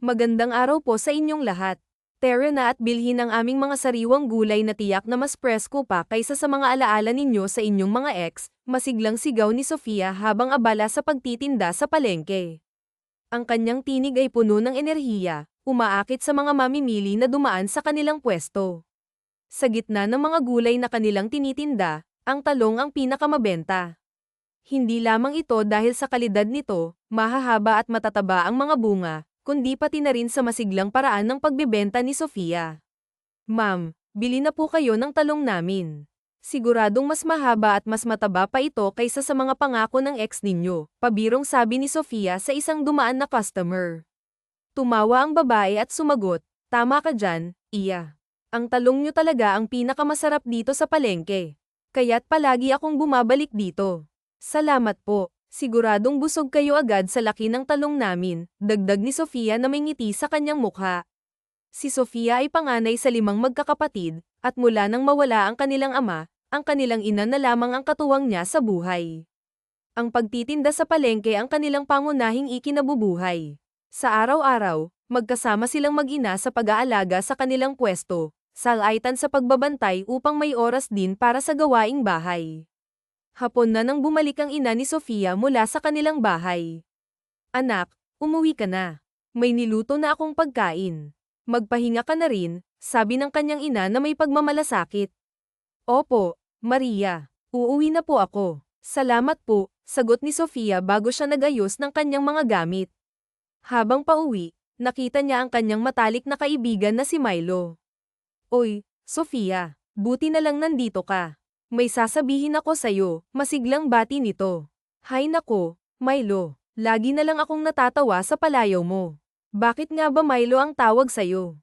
Magandang araw po sa inyong lahat. Tara na at bilhin ang aming mga sariwang gulay na tiyak na mas presko pa kaysa sa mga alaala ninyo sa inyong mga ex, masiglang sigaw ni Sofia habang abala sa pagtitinda sa palengke. Ang kanyang tinig ay puno ng enerhiya, umaakit sa mga mamimili na dumaan sa kanilang pwesto. Sa gitna ng mga gulay na kanilang tinitinda, ang talong ang pinakamabenta. Hindi lamang ito dahil sa kalidad nito, mahahaba at matataba ang mga bunga, kundi pati na rin sa masiglang paraan ng pagbebenta ni Sofia. Ma'am, bili na po kayo ng talong namin. Siguradong mas mahaba at mas mataba pa ito kaysa sa mga pangako ng ex ninyo, pabirong sabi ni Sofia sa isang dumaan na customer. Tumawa ang babae at sumagot, tama ka dyan, iya. Ang talong nyo talaga ang pinakamasarap dito sa palengke. Kaya't palagi akong bumabalik dito. Salamat po. Siguradong busog kayo agad sa laki ng talong namin, dagdag ni Sofia na may ngiti sa kanyang mukha. Si Sofia ay panganay sa 5 magkakapatid, at mula nang mawala ang kanilang ama, ang kanilang ina na lamang ang katuwang niya sa buhay. Ang pagtitinda sa palengke ang kanilang pangunahing ikinabubuhay. Sa araw-araw, magkasama silang mag-ina sa pag-aalaga sa kanilang pwesto, salaitan sa pagbabantay upang may oras din para sa gawaing bahay. Hapon na nang bumalik ang ina ni Sofia mula sa kanilang bahay. Anak, umuwi ka na. May niluto na akong pagkain. Magpahinga ka na rin, sabi ng kanyang ina na may pagmamalasakit. Opo, Maria. Uuwi na po ako. Salamat po, sagot ni Sofia bago siya nagayos ng kanyang mga gamit. Habang pauwi, nakita niya ang kanyang matalik na kaibigan na si Milo. Oy, Sofia, buti na lang nandito ka. May sasabihin ako sa'yo, masiglang bati nito. Hay nako, Milo, lagi na lang akong natatawa sa palayaw mo. Bakit nga ba Milo ang tawag sa'yo?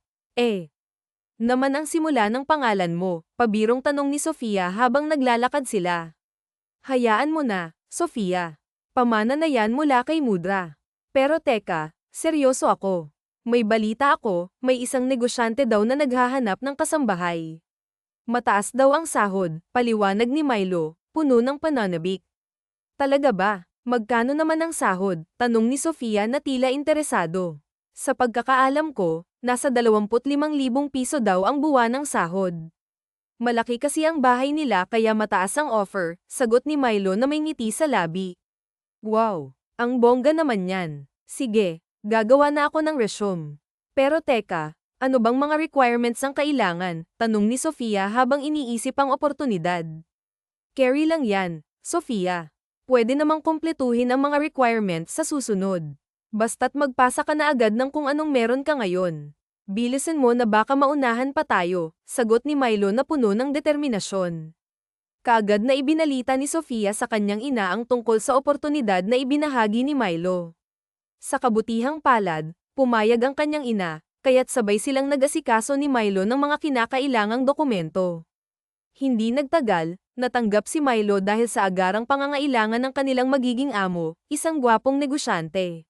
Naman ang simula ng pangalan mo, pabirong tanong ni Sofia habang naglalakad sila. Hayaan mo na, Sofia. Pamana na yan mula kay Mudra. Pero teka, seryoso ako. May balita ako, may isang negosyante daw na naghahanap ng kasambahay. Mataas daw ang sahod, paliwanag ni Milo, puno ng pananabik. Talaga ba? Magkano naman ang sahod? Tanong ni Sofia na tila interesado. Sa pagkakaalam ko, nasa 25,000 piso daw ang buwanang sahod. Malaki kasi ang bahay nila kaya mataas ang offer, sagot ni Milo na may ngiti sa labi. Wow, ang bongga naman yan. Sige, gagawa na ako ng resume. Pero teka, ano bang mga requirements ang kailangan? Tanong ni Sofia habang iniisip ang oportunidad. Carry lang yan, Sofia. Pwede namang kumpletuhin ang mga requirements sa susunod. Basta't magpasa ka na agad ng kung anong meron ka ngayon. Bilisan mo na baka maunahan pa tayo, sagot ni Milo na puno ng determinasyon. Kaagad na ibinalita ni Sofia sa kanyang ina ang tungkol sa oportunidad na ibinahagi ni Milo. Sa kabutihang palad, pumayag ang kanyang ina, kaya't sabay silang nag-asikaso ni Milo ng mga kinakailangang dokumento. Hindi nagtagal, natanggap si Milo dahil sa agarang pangangailangan ng kanilang magiging amo, isang gwapong negosyante.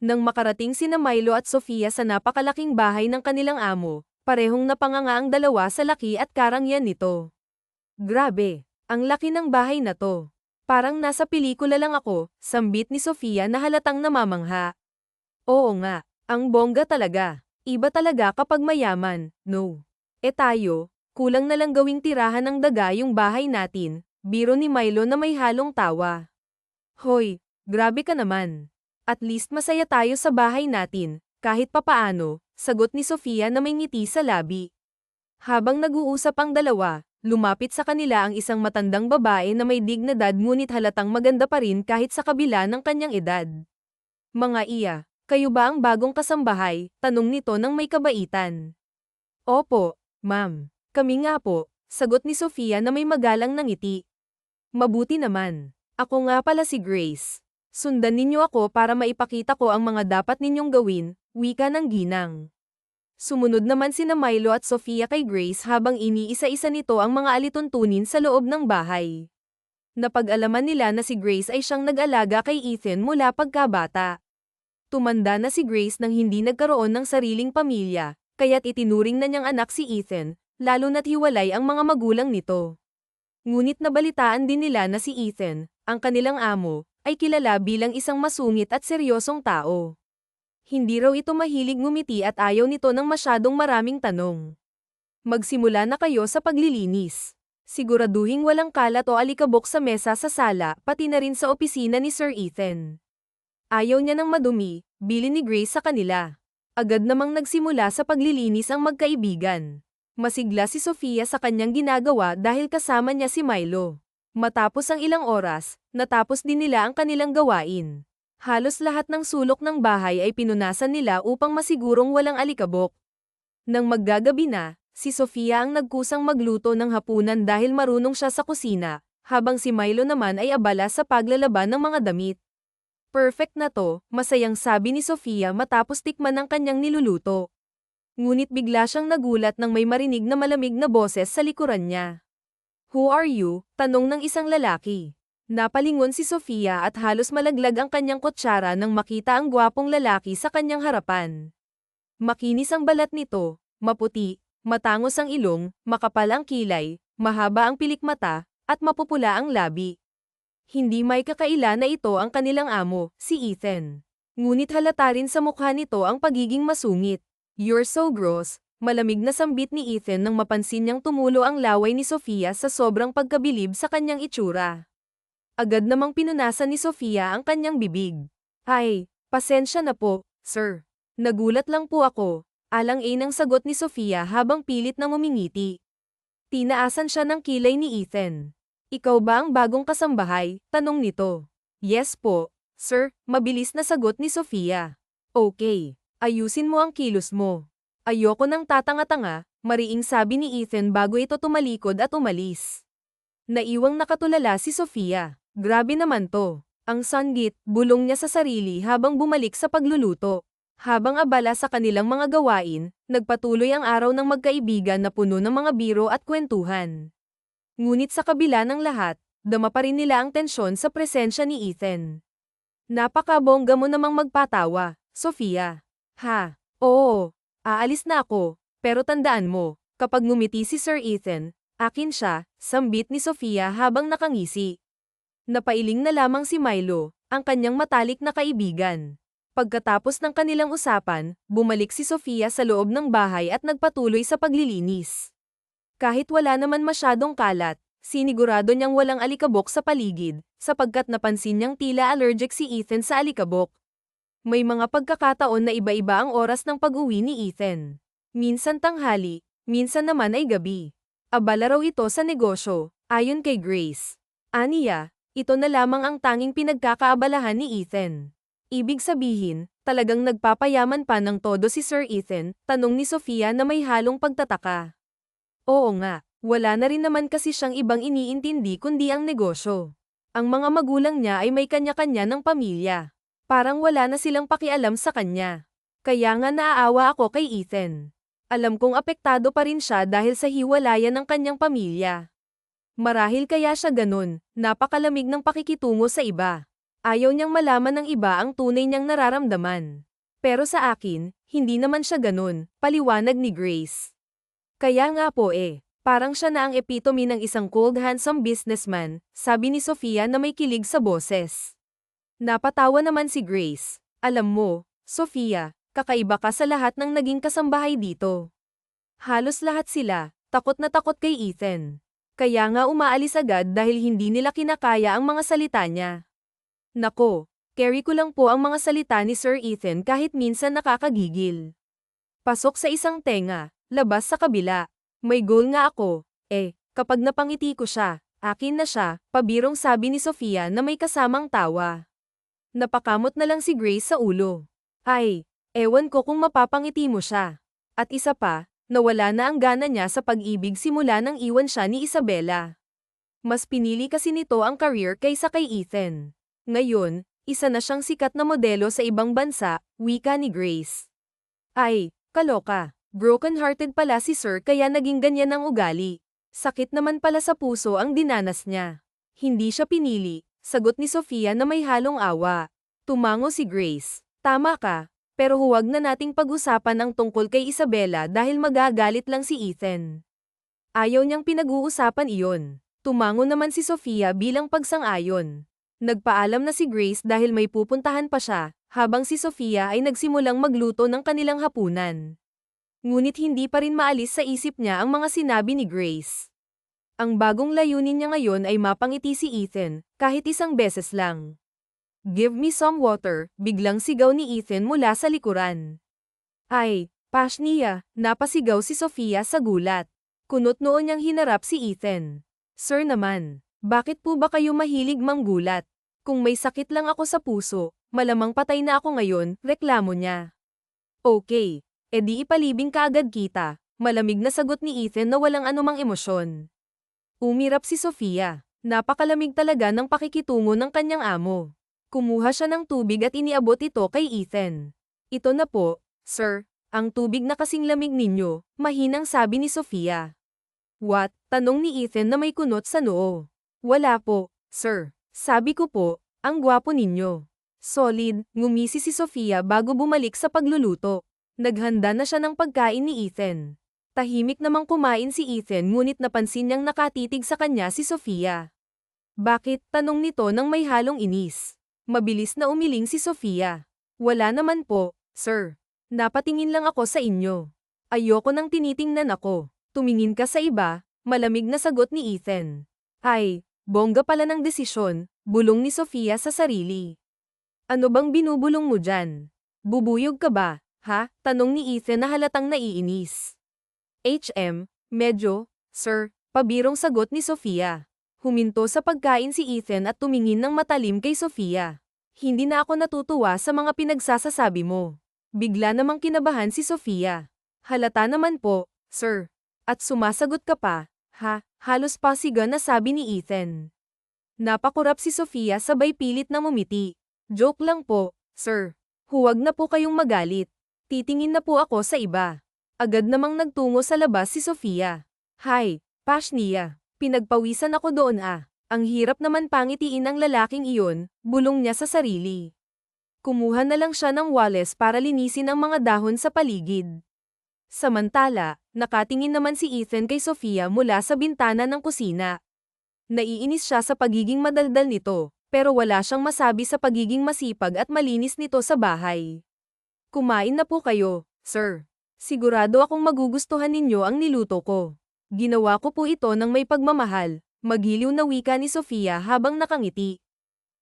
Nang makarating sina Milo at Sofia sa napakalaking bahay ng kanilang amo, parehong napanganga ang dalawa sa laki at karangyaan nito. Grabe, ang laki ng bahay na to. Parang nasa pelikula lang ako, sambit ni Sofia na halatang namamangha. Oo nga, ang bongga talaga. Iba talaga kapag mayaman, no? Tayo, kulang na lang gawing tirahan ng daga yung bahay natin, biro ni Milo na may halong tawa. Hoy, grabe ka naman. At least masaya tayo sa bahay natin, kahit papaano, sagot ni Sofia na may ngiti sa labi. Habang nag-uusap ang dalawa, lumapit sa kanila ang isang matandang babae na may dignidad ngunit halatang maganda pa rin kahit sa kabila ng kanyang edad. Mga iya. Kayo ba ang bagong kasambahay? Tanong nito nang may kabaitan. Opo, ma'am. Kami nga po, sagot ni Sofia na may magalang na ngiti. Mabuti naman. Ako nga pala si Grace. Sundan ninyo ako para maipakita ko ang mga dapat ninyong gawin, wika ng ginang. Sumunod naman sina Milo at Sofia kay Grace habang iniisa-isa nito ang mga alituntunin sa loob ng bahay. Napag-alaman nila na si Grace ay siyang nag-alaga kay Ethan mula pagkabata. Tumanda na si Grace nang hindi nagkaroon ng sariling pamilya, kaya't itinuring na niyang anak si Ethan, lalo na't hiwalay ang mga magulang nito. Ngunit nabalitaan din nila na si Ethan, ang kanilang amo, ay kilala bilang isang masungit at seryosong tao. Hindi raw ito mahilig ngumiti at ayaw nito ng masyadong maraming tanong. Magsimula na kayo sa paglilinis. Siguraduhing walang kalat o alikabok sa mesa sa sala, pati na rin sa opisina ni Sir Ethan. Ayaw niya ng madumi, bilin ni Grace sa kanila. Agad namang nagsimula sa paglilinis ang magkaibigan. Masigla si Sofia sa kanyang ginagawa dahil kasama niya si Milo. Matapos ang ilang oras, natapos din nila ang kanilang gawain. Halos lahat ng sulok ng bahay ay pinunasan nila upang masigurong walang alikabok. Nang maggagabi na, si Sofia ang nagkusang magluto ng hapunan dahil marunong siya sa kusina, habang si Milo naman ay abala sa paglalaban ng mga damit. Perfect na to, masayang sabi ni Sofia matapos tikman ang kanyang niluluto. Ngunit bigla siyang nagulat nang may marinig na malamig na boses sa likuran niya. "Who are you?" tanong ng isang lalaki. Napalingon si Sofia at halos malaglag ang kanyang kutsara nang makita ang gwapong lalaki sa kanyang harapan. Makinis ang balat nito, maputi, matangos ang ilong, makapal ang kilay, mahaba ang pilikmata, at mapupula ang labi. Hindi may kakaila na ito ang kanilang amo, si Ethan. Ngunit halata rin sa mukha nito ang pagiging masungit. "You're so gross," malamig na sambit ni Ethan nang mapansin niyang tumulo ang laway ni Sofia sa sobrang pagkabilib sa kanyang itsura. Agad namang pinunasan ni Sofia ang kanyang bibig. "Ay, pasensya na po, sir. Nagulat lang po ako," alang-alang sagot ni Sofia habang pilit na ngumingiti. Tinaasan siya ng kilay ni Ethan. "Ikaw ba ang bagong kasambahay?" tanong nito. "Yes po, sir," mabilis na sagot ni Sofia. "Okay, ayusin mo ang kilos mo. Ayoko nang tatanga-tanga," mariing sabi ni Ethan bago ito tumalikod at umalis. Naiwang nakatulala si Sofia. Grabe naman to. Ang sanggit, bulong niya sa sarili habang bumalik sa pagluluto. Habang abala sa kanilang mga gawain, nagpatuloy ang araw ng magkaibigan na puno ng mga biro at kwentuhan. Ngunit sa kabila ng lahat, dama pa rin nila ang tensyon sa presensya ni Ethan. "Napakabongga mo namang magpatawa, Sofia." "Ha, oo, aalis na ako, pero tandaan mo, kapag ngumiti si Sir Ethan, akin siya," sambit ni Sofia habang nakangisi. Napailing na lamang si Milo, ang kanyang matalik na kaibigan. Pagkatapos ng kanilang usapan, bumalik si Sofia sa loob ng bahay at nagpatuloy sa paglilinis. Kahit wala naman masyadong kalat, sinigurado niyang walang alikabok sa paligid, sapagkat napansin niyang tila allergic si Ethan sa alikabok. May mga pagkakataon na iba-iba ang oras ng pag-uwi ni Ethan. Minsan tanghali, minsan naman ay gabi. Abala raw ito sa negosyo, ayon kay Grace. Aniya, ito na lamang ang tanging pinagkakaabalahan ni Ethan. Ibig sabihin, talagang nagpapayaman pa ng todo si Sir Ethan, tanong ni Sofia na may halong pagtataka. Oo nga, wala na rin naman kasi siyang ibang iniintindi kundi ang negosyo. Ang mga magulang niya ay may kanya-kanya ng pamilya. Parang wala na silang pakialam sa kanya. Kaya nga naaawa ako kay Ethan. Alam kong apektado pa rin siya dahil sa hiwalayan ng kanyang pamilya. Marahil kaya siya ganun, napakalamig ng pakikitungo sa iba. Ayaw niyang malaman ng iba ang tunay niyang nararamdaman. Pero sa akin, hindi naman siya ganun, paliwanag ni Grace. Kaya nga po parang siya na ang epitome ng isang cold handsome businessman, sabi ni Sofia na may kilig sa boses. Napatawa naman si Grace. Alam mo, Sofia, kakaiba ka sa lahat ng naging kasambahay dito. Halos lahat sila, takot na takot kay Ethan. Kaya nga umaalis agad dahil hindi nila kinakaya ang mga salita niya. Nako, carry ko lang po ang mga salita ni Sir Ethan kahit minsan nakakagigil. Pasok sa isang tenga, labas sa kabila. May goal nga ako, kapag napangiti ko siya, akin na siya, pabirong sabi ni Sofia na may kasamang tawa. Napakamot na lang si Grace sa ulo. Ay, ewan ko kung mapapangiti mo siya. At isa pa, nawala na ang gana niya sa pag-ibig simula nang iwan siya ni Isabela. Mas pinili kasi nito ang career kaysa kay Ethan. Ngayon, isa na siyang sikat na modelo sa ibang bansa, wika ni Grace. Ay, kaloka. Broken-hearted pala si Sir kaya naging ganyan ang ugali. Sakit naman pala sa puso ang dinanas niya. Hindi siya pinili, sagot ni Sofia na may halong awa. Tumango si Grace. Tama ka, pero huwag na nating pag-usapan ang tungkol kay Isabela dahil magagalit lang si Ethan. Ayaw niyang pinag-uusapan iyon. Tumango naman si Sofia bilang pagsang-ayon. Nagpaalam na si Grace dahil may pupuntahan pa siya, habang si Sofia ay nagsimulang magluto ng kanilang hapunan. Ngunit hindi pa rin maalis sa isip niya ang mga sinabi ni Grace. Ang bagong layunin niya ngayon ay mapangiti si Ethan, kahit isang beses lang. "Give me some water," biglang sigaw ni Ethan mula sa likuran. "Ay, Pashnia," napasigaw si Sofia sa gulat. Kunot noo niyang hinarap si Ethan. "Sir naman, bakit po ba kayo mahilig manggulat? Kung may sakit lang ako sa puso, malamang patay na ako ngayon," reklamo niya. "Okay, edi ipalibing kaagad kita," malamig na sagot ni Ethan na walang anumang emosyon. Umirap si Sofia. Napakalamig talaga ng pakikitungo ng kanyang amo. Kumuha siya ng tubig at iniabot ito kay Ethan. "Ito na po, sir, ang tubig na kasing lamig ninyo," mahinang sabi ni Sofia. "What?" tanong ni Ethan na may kunot sa noo. "Wala po, sir. Sabi ko po, ang gwapo ninyo." Solid, ngumisi si Sofia bago bumalik sa pagluluto. Naghanda na siya ng pagkain ni Ethan. Tahimik namang kumain si Ethan ngunit napansin niyang nakatitig sa kanya si Sofia. "Bakit?" tanong nito nang may halong inis. Mabilis na umiling si Sofia. "Wala naman po, sir. Napatingin lang ako sa inyo." "Ayoko nang tinitingnan ako. Tumingin ka sa iba," malamig na sagot ni Ethan. "Ay, bongga pala ng desisyon," bulong ni Sofia sa sarili. "Ano bang binubulong mo dyan? Bubuyog ka ba, ha?" tanong ni Ethan na halatang naiinis. Medyo, sir," pabirong sagot ni Sofia. Huminto sa pagkain si Ethan at tumingin ng matalim kay Sofia. "Hindi na ako natutuwa sa mga pinagsasasabi mo." Bigla namang kinabahan si Sofia. "Halata naman po, sir. At sumasagot ka pa, ha?" halos pasiga na sabi ni Ethan. Napakurap si Sofia sabay pilit na ngumiti. "Joke lang po, sir. Huwag na po kayong magalit. Titingin na po ako sa iba." Agad namang nagtungo sa labas si Sofia. "Hay, Pashnia. Pinagpawisan ako doon ah. Ang hirap naman pangitiin ang lalaking iyon," bulong niya sa sarili. Kumuha na lang siya ng wales para linisin ang mga dahon sa paligid. Samantala, nakatingin naman si Ethan kay Sofia mula sa bintana ng kusina. Naiinis siya sa pagiging madaldal nito, pero wala siyang masabi sa pagiging masipag at malinis nito sa bahay. "Kumain na po kayo, sir. Sigurado akong magugustuhan ninyo ang niluto ko. Ginawa ko po ito ng may pagmamahal," magiliw na wika ni Sofia habang nakangiti.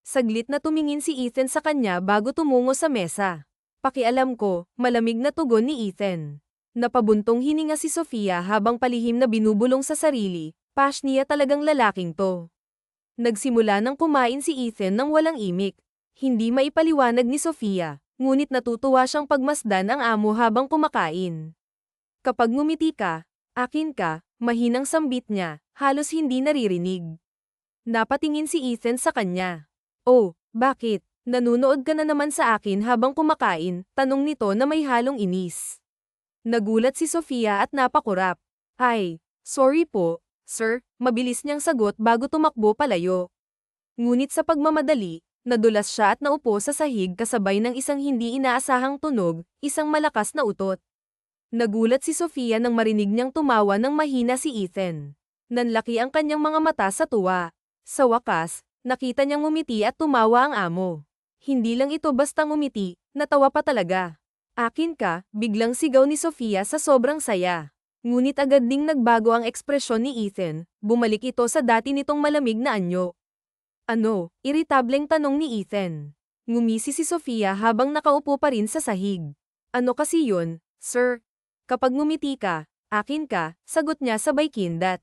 Saglit na tumingin si Ethan sa kanya bago tumungo sa mesa. "Pakialam ko," malamig na tugon ni Ethan. Napabuntong hininga si Sofia habang palihim na binubulong sa sarili, "Pashnia talagang lalaking to." Nagsimula nang kumain si Ethan nang walang imik. Hindi maipaliwanag ni Sofia, ngunit natutuwa siyang pagmasdan ang amo habang kumakain. "Kapag ngumiti ka, akin ka," mahinang sambit niya, halos hindi naririnig. Napatingin si Ethan sa kanya. "Oh, bakit? Nanunood ka na naman sa akin habang kumakain?" tanong nito na may halong inis. Nagulat si Sofia at napakurap. "Ay, sorry po, sir," mabilis niyang sagot bago tumakbo palayo. Ngunit sa pagmamadali, nadulas siya at naupo sa sahig kasabay ng isang hindi inaasahang tunog, isang malakas na utot. Nagulat si Sofia nang marinig niyang tumawa ng mahina si Ethan. Nanlaki ang kanyang mga mata sa tuwa. Sa wakas, nakita niyang ngumiti at tumawa ang amo. Hindi lang ito basta ngumiti, natawa pa talaga. "Akin ka," biglang sigaw ni Sofia sa sobrang saya. Ngunit agad ding nagbago ang ekspresyon ni Ethan, bumalik ito sa dati nitong malamig na anyo. "Ano?" iritableng tanong ni Ethan. Ngumisi si Sofia habang nakaupo pa rin sa sahig. "Ano kasi yun, sir? Kapag ngumiti ka, akin ka," sagot niya sabay kindat.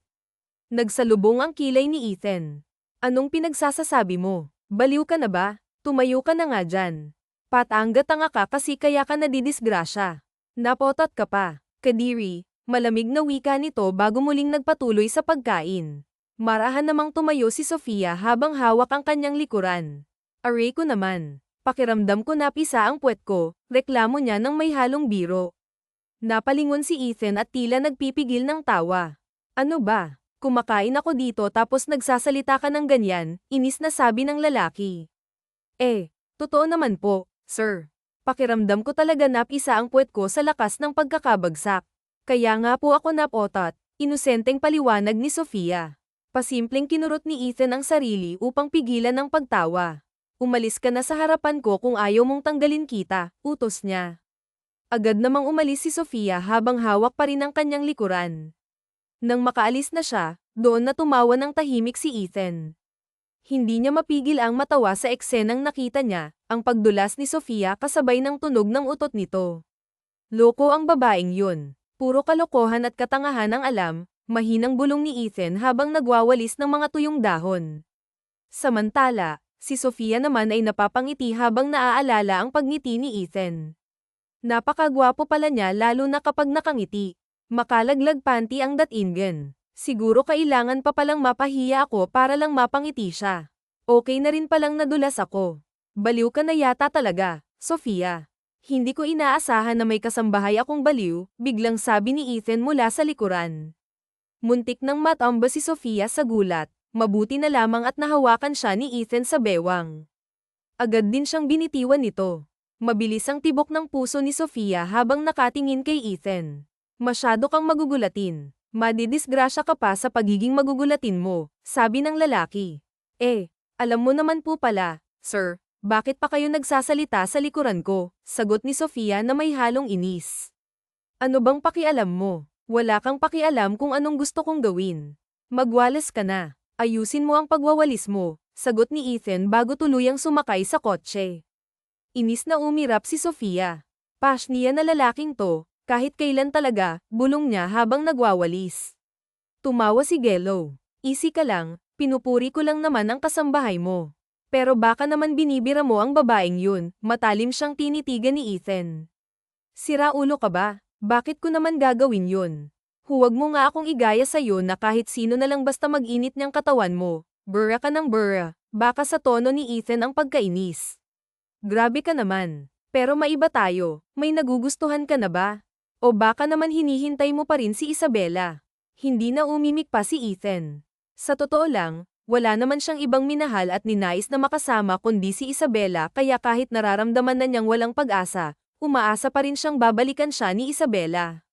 Nagsalubong ang kilay ni Ethan. "Anong pinagsasasabi mo? Baliw ka na ba? Tumayo ka na nga dyan. Patanga-tanga ka kasi kaya ka nadidisgrasya. Napotot ka pa, Kadiri," malamig na wika nito bago muling nagpatuloy sa pagkain. Marahan namang tumayo si Sofia habang hawak ang kanyang likuran. "Aray ko naman. Pakiramdam ko napisa ang puwet ko," reklamo niya nang may halong biro. Napalingon si Ethan at tila nagpipigil ng tawa. "Ano ba? Kumakain ako dito tapos nagsasalita ka ng ganyan," inis na sabi ng lalaki. Totoo naman po, sir. Pakiramdam ko talaga napisa ang puwet ko sa lakas ng pagkakabagsak. Kaya nga po ako napotot," inosenteng paliwanag ni Sofia. Pasimpleng kinurot ni Ethan ang sarili upang pigilan ang pagtawa. Umalis ka na sa harapan ko kung ayaw mong tanggalin kita, utos niya. Agad namang umalis si Sofia habang hawak pa rin ang kanyang likuran. Nang makaalis na siya, doon na tumawa ng tahimik si Ethan. Hindi niya mapigil ang matawa sa eksenang nakita niya, ang pagdulas ni Sofia kasabay ng tunog ng utot nito. Loko ang babaeng yun. Puro kalokohan at katangahan ang alam, mahinang bulong ni Ethan habang nagwawalis ng mga tuyong dahon. Samantala, si Sofia naman ay napapangiti habang naaalala ang pagngiti ni Ethan. Napakagwapo pala niya lalo na kapag nakangiti. Makalaglag panty ang datingan. Siguro kailangan pa palang mapahiya ako para lang mapangiti siya. Okay na rin palang nadulas ako. Baliw ka na yata talaga, Sofia. Hindi ko inaasahan na may kasambahay akong baliw, biglang sabi ni Ethan mula sa likuran. Muntik nang matamba si Sofia sa gulat, mabuti na lamang at nahawakan siya ni Ethan sa bewang. Agad din siyang binitiwan nito. Mabilis ang tibok ng puso ni Sofia habang nakatingin kay Ethan. Masyado kang magugulatin. Madidisgrasya ka pa sa pagiging magugulatin mo, sabi ng lalaki. Alam mo naman po pala, sir. Bakit pa kayo nagsasalita sa likuran ko? Sagot ni Sofia na may halong inis. Ano bang pakialam mo? Wala kang pakialam kung anong gusto kong gawin. Magwalis ka na. Ayusin mo ang pagwawalis mo, sagot ni Ethan bago tuluyang sumakay sa kotse. Inis na umirap si Sofia. Pash niya na lalaking to, kahit kailan talaga, bulong niya habang nagwawalis. Tumawa si Gelo. Easy ka lang, pinupuri ko lang naman ang kasambahay mo. Pero baka naman binibira mo ang babaeng yun, matalim siyang tinitigan ni Ethan. Sira ulo ka ba? Bakit ko naman gagawin yun? Huwag mo nga akong igaya sa'yo na kahit sino na lang basta mag-init niyang katawan mo. Burra ka ng burra, baka sa tono ni Ethan ang pagkainis. Grabe ka naman. Pero maiba tayo, may nagugustuhan ka na ba? O baka naman hinihintay mo pa rin si Isabela? Hindi na umimik pa si Ethan. Sa totoo lang, wala naman siyang ibang minahal at ninais na makasama kundi si Isabela kaya kahit nararamdaman na niyang walang pag-asa, umaasa pa rin siyang babalikan siya ni Isabela.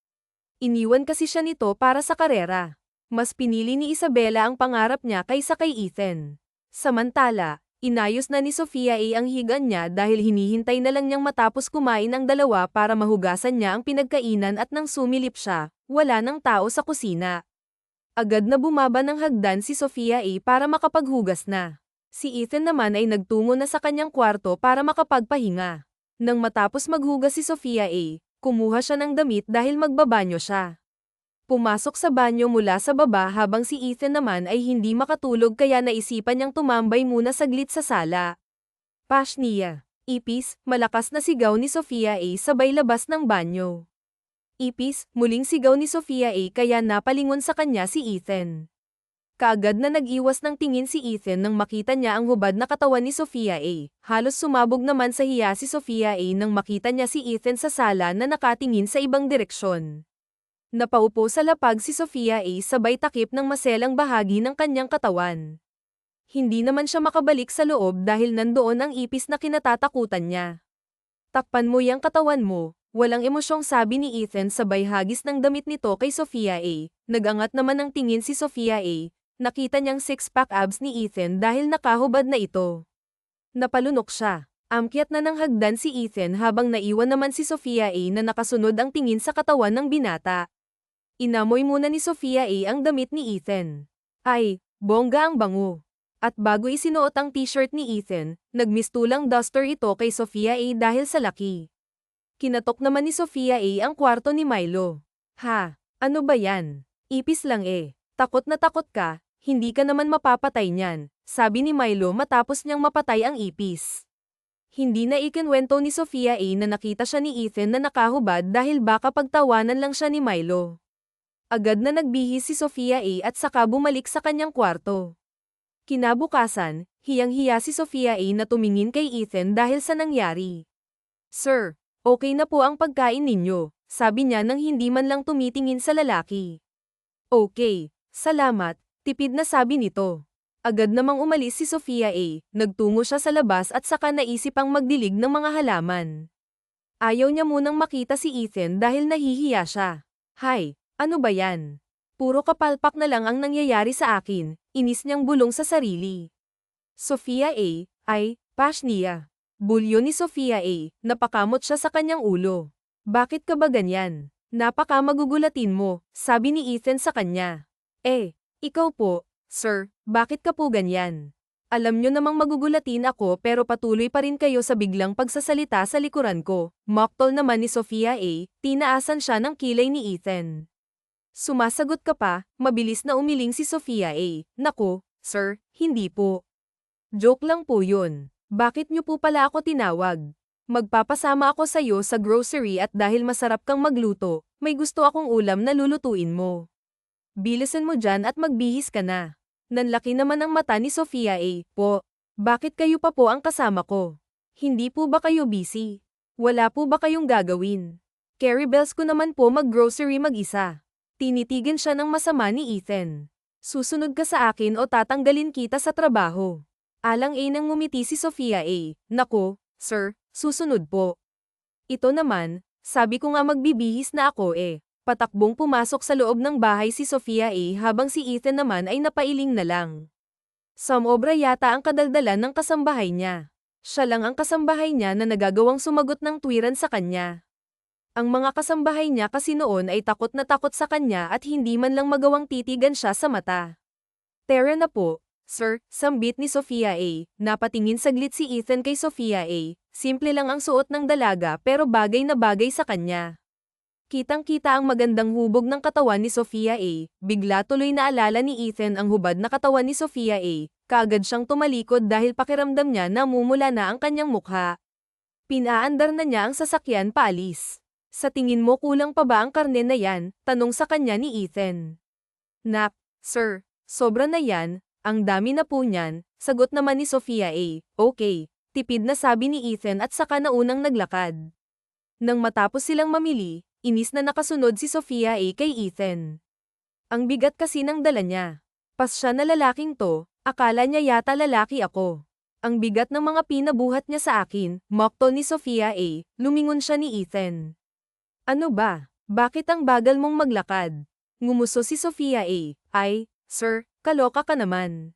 Iniwan kasi siya nito para sa karera. Mas pinili ni Isabela ang pangarap niya kaysa kay Ethan. Samantala, inayos na ni Sofia ang higaan niya dahil hinihintay na lang niyang matapos kumain ang dalawa para mahugasan niya ang pinagkainan at nang sumilip siya, wala nang tao sa kusina. Agad na bumaba ng hagdan si Sofia para makapaghugas na. Si Ethan naman ay nagtungo na sa kanyang kwarto para makapagpahinga. Nang matapos maghugas si Sofia kumuha siya ng damit dahil magbabanyo siya. Pumasok sa banyo mula sa baba habang si Ethan naman ay hindi makatulog kaya naisipan niyang tumambay muna saglit sa sala. Pash niya. Ipis, malakas na sigaw ni Sofia sabay labas ng banyo. Ipis, muling sigaw ni Sofia kaya napalingon sa kanya si Ethan. Kaagad na nag-iwas ng tingin si Ethan nang makita niya ang hubad na katawan ni Sofia Halos sumabog naman sa hiya si Sofia nang makita niya si Ethan sa sala na nakatingin sa ibang direksyon. Napaupo sa lapag si Sofia sabay takip ng maselang bahagi ng kanyang katawan. Hindi naman siya makabalik sa loob dahil nandoon ang ipis na kinatatakutan niya. Takpan mo yang katawan mo. Walang emosyong sabi ni Ethan sabay hagis ng damit nito kay Sofia Nagangat naman ang tingin si Sofia Nakita niyang six-pack abs ni Ethan dahil nakahubad na ito. Napalunok siya. Amkyat na ng hagdan si Ethan habang naiwan naman si Sofia na nakasunod ang tingin sa katawan ng binata. Inamoy muna ni Sofia ang damit ni Ethan. Ay, bongga ang bango. At bago isinuot ang t-shirt ni Ethan, nagmistulang duster ito kay Sofia dahil sa laki. Kinatok naman ni Sofia ang kwarto ni Milo. Ha, ano ba yan? Ipis lang Takot na takot ka, hindi ka naman mapapatay niyan, sabi ni Milo matapos niyang mapatay ang ipis. Hindi na ikinwento ni Sofia na nakita siya ni Ethan na nakahubad dahil baka pagtawanan lang siya ni Milo. Agad na nagbihis si Sofia at saka bumalik sa kanyang kwarto. Kinabukasan, hiyang-hiya si Sofia na tumingin kay Ethan dahil sa nangyari. Sir, okay na po ang pagkain ninyo, sabi niya nang hindi man lang tumitingin sa lalaki. Okay, salamat, tipid na sabi nito. Agad namang umalis si Sofia nagtungo siya sa labas at saka naisipang magdilig ng mga halaman. Ayaw niya munang makita si Ethan dahil nahihiya siya. Hay, ano ba yan? Puro kapalpak na lang ang nangyayari sa akin, inis niyang bulong sa sarili. Sofia ay, Pashnia. Bulyo ni Sofia A. Napakamot siya sa kanyang ulo. Bakit ka ba ganyan? Napaka magugulatin mo, sabi ni Ethan sa kanya. Ikaw po, sir, bakit ka po ganyan? Alam nyo namang magugulatin ako pero patuloy pa rin kayo sa biglang pagsasalita sa likuran ko. Mocktail naman ni Sofia A. Tinaasan siya ng kilay ni Ethan. Sumasagot ka pa, mabilis na umiling si Sofia A. Naku, sir, hindi po. Joke lang po yun. Bakit nyo po pala ako tinawag? Magpapasama ako sa'yo sa grocery at dahil masarap kang magluto, may gusto akong ulam na lulutuin mo. Bilisan mo dyan at magbihis ka na. Nanlaki naman ang mata ni Sofia A. Po, bakit kayo pa po ang kasama ko? Hindi po ba kayo busy? Wala po ba kayong gagawin? Carry bells ko naman po mag-grocery mag-isa. Tinitigan siya ng masama ni Ethan. Susunod ka sa akin o tatanggalin kita sa trabaho. Alang-inang ngumiti si Sofia A. Nako, sir, susunod po. Ito naman, sabi ko nga magbibihis na ako Patakbong pumasok sa loob ng bahay si Sofia A. habang si Ethan naman ay napailing na lang. Samobra yata ang kadaldalan ng kasambahay niya. Siya lang ang kasambahay niya na nagagawang sumagot ng tuwiran sa kanya. Ang mga kasambahay niya kasi noon ay takot na takot sa kanya at hindi man lang magawang titigan siya sa mata. Tara na po, sir, sambit ni Sofia A. Napatingin saglit si Ethan kay Sofia A. Simple lang ang suot ng dalaga pero bagay na bagay sa kanya. Kitang-kita ang magandang hubog ng katawan ni Sofia A. Bigla tuloy na alala ni Ethan ang hubad na katawan ni Sofia A. Kaagad siyang tumalikod dahil pakiramdam niya na mumula na ang kanyang mukha. Pinaandar na niya ang sasakyan paalis. Sa tingin mo kulang pa ba ang karne na yan? Tanong sa kanya ni Ethan. Nak, sir, sobra na yan, ang dami na po niyan, sagot naman ni Sofia A. Okay, tipid na sabi ni Ethan at saka na unang naglakad. Nang matapos silang mamili, inis na nakasunod si Sofia A. kay Ethan. Ang bigat kasi ng dala niya. Pas siya na lalaking to, akala niya yata lalaki ako. Ang bigat ng mga pinabuhat niya sa akin, mocktail ni Sofia A. Lumingon siya ni Ethan. Ano ba? Bakit ang bagal mong maglakad? Ngumuso si Sofia A. Ay, sir, kaloka ka naman.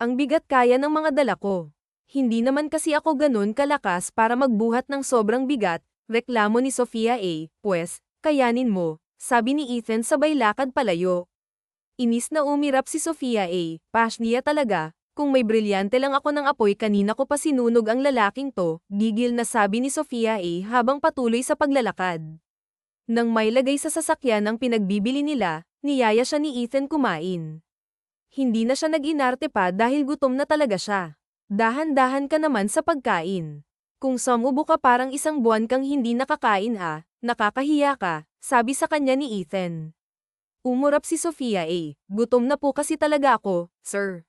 Ang bigat kaya ng mga dala ko. Hindi naman kasi ako ganun kalakas para magbuhat ng sobrang bigat. Reklamo ni Sofia A. Pues, kayanin mo, sabi ni Ethan sabay lakad palayo. Inis na umirap si Sofia A. Pashnia talaga, kung may brilyante lang ako ng apoy kanina ko pa sinunog ang lalaking to, gigil na sabi ni Sofia A. habang patuloy sa paglalakad. Nang may lagay sa sasakyan ang pinagbibili nila, niyaya siya ni Ethan kumain. Hindi na siya nag-inarte pa dahil gutom na talaga siya. Dahan-dahan ka naman sa pagkain. Kung sumubo ka parang isang buwan kang hindi nakakain nakakahiya ka, sabi sa kanya ni Ethan. Umurap si Sofia A. Gutom na po kasi talaga ako, sir.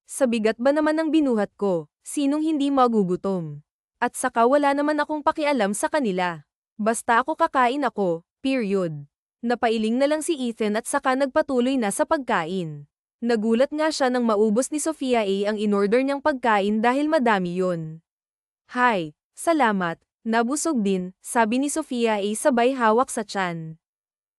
Sa bigat ba naman ng binuhat ko, sinong hindi magugutom? At saka wala naman akong pakialam sa kanila. Basta ako kakain ako, period. Napailing na lang si Ethan at saka nagpatuloy na sa pagkain. Nagulat nga siya nang maubos ni Sofia A. ang inorder niyang pagkain dahil madami yon. Hi, salamat, nabusog din, sabi ni Sofia A. sabay hawak sa tiyan.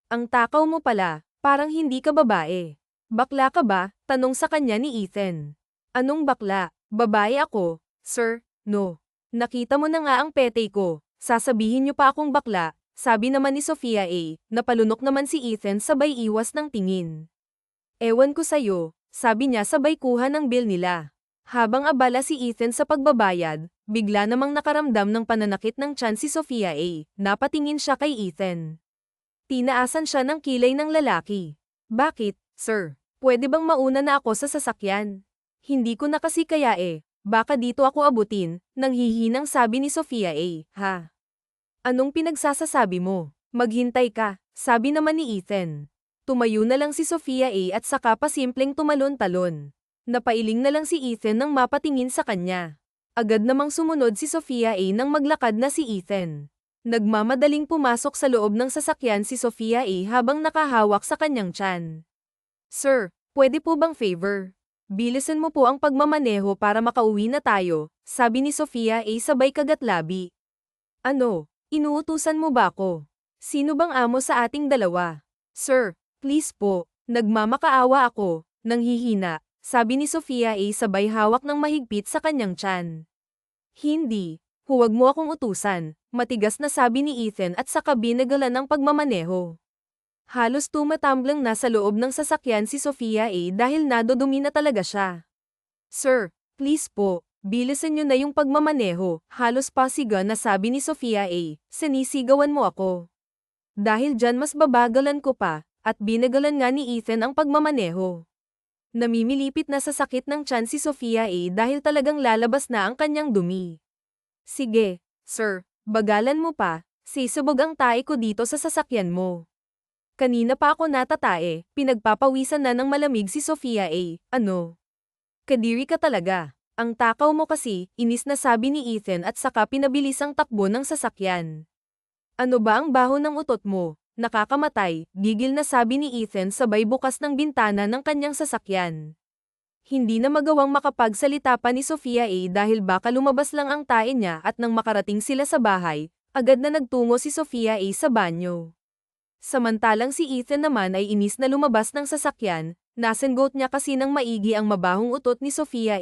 Ang takaw mo pala, parang hindi ka babae. Bakla ka ba? Tanong sa kanya ni Ethan. Anong bakla? Babae ako, sir, no. Nakita mo na nga ang pete ko, sasabihin niyo pa akong bakla, sabi naman ni Sofia A. Napalunok naman si Ethan sabay iwas ng tingin. Ewan ko sa'yo, sabi niya sabay kuha ng bill nila. Habang abala si Ethan sa pagbabayad, bigla namang nakaramdam ng pananakit ng tiyan si Sofia A. Napatingin siya kay Ethan. Tinaasan siya ng kilay ng lalaki. Bakit, sir? Pwede bang mauna na ako sa sasakyan? Hindi ko na kasi kaya baka dito ako abutin, nanghihinang sabi ni Sofia A. Ha? Anong pinagsasasabi mo? Maghintay ka, sabi naman ni Ethan. Tumayo na lang si Sofia A. at saka pa simpleng tumalon-talon. Napailing na lang si Ethan nang mapatingin sa kanya. Agad namang sumunod si Sofia A. nang maglakad na si Ethan. Nagmamadaling pumasok sa loob ng sasakyan si Sofia A. habang nakahawak sa kanyang tiyan. Sir, pwede po bang favor? Bilisan mo po ang pagmamaneho para makauwi na tayo, sabi ni Sofia A. sabay kagatlabi. Ano, inuutusan mo ba ako? Sino bang amo sa ating dalawa? Sir, please po, nagmamakaawa ako, nanghihina. Sabi ni Sofia A. sabay hawak ng mahigpit sa kanyang tiyan. Hindi. Huwag mo akong utusan, matigas na sabi ni Ethan at saka binagalan ng pagmamaneho. Halos tumatamblang na sa loob ng sasakyan si Sofia dahil nadudumi na talaga siya. Sir, please po, bilisan niyo na yung pagmamaneho, halos pasigan na sabi ni Sofia sinisigawan mo ako. Dahil dyan mas babagalan ko pa, at binagalan nga ni Ethan ang pagmamaneho. Namimilipit na sa sakit ng tiyan si Sofia dahil talagang lalabas na ang kanyang dumi. Sige, sir, bagalan mo pa, sisubog ang tae ko dito sa sasakyan mo. Kanina pa ako natatae, pinagpapawisan na ng malamig si Sofia ano? Kadiri ka talaga. Ang takaw mo kasi, inis na sabi ni Ethan at saka pinabilis ang takbo ng sasakyan. Ano ba ang baho ng utot mo? Nakakamatay, gigil na sabi ni Ethan sabay bukas ng bintana ng kanyang sasakyan. Hindi na magawang makapagsalita pa ni Sofia dahil baka lumabas lang ang tae niya at nang makarating sila sa bahay, agad na nagtungo si Sofia sa banyo. Samantalang si Ethan naman ay inis na lumabas ng sasakyan, nasenggot niya kasi ng maigi ang mabahong utot ni Sofia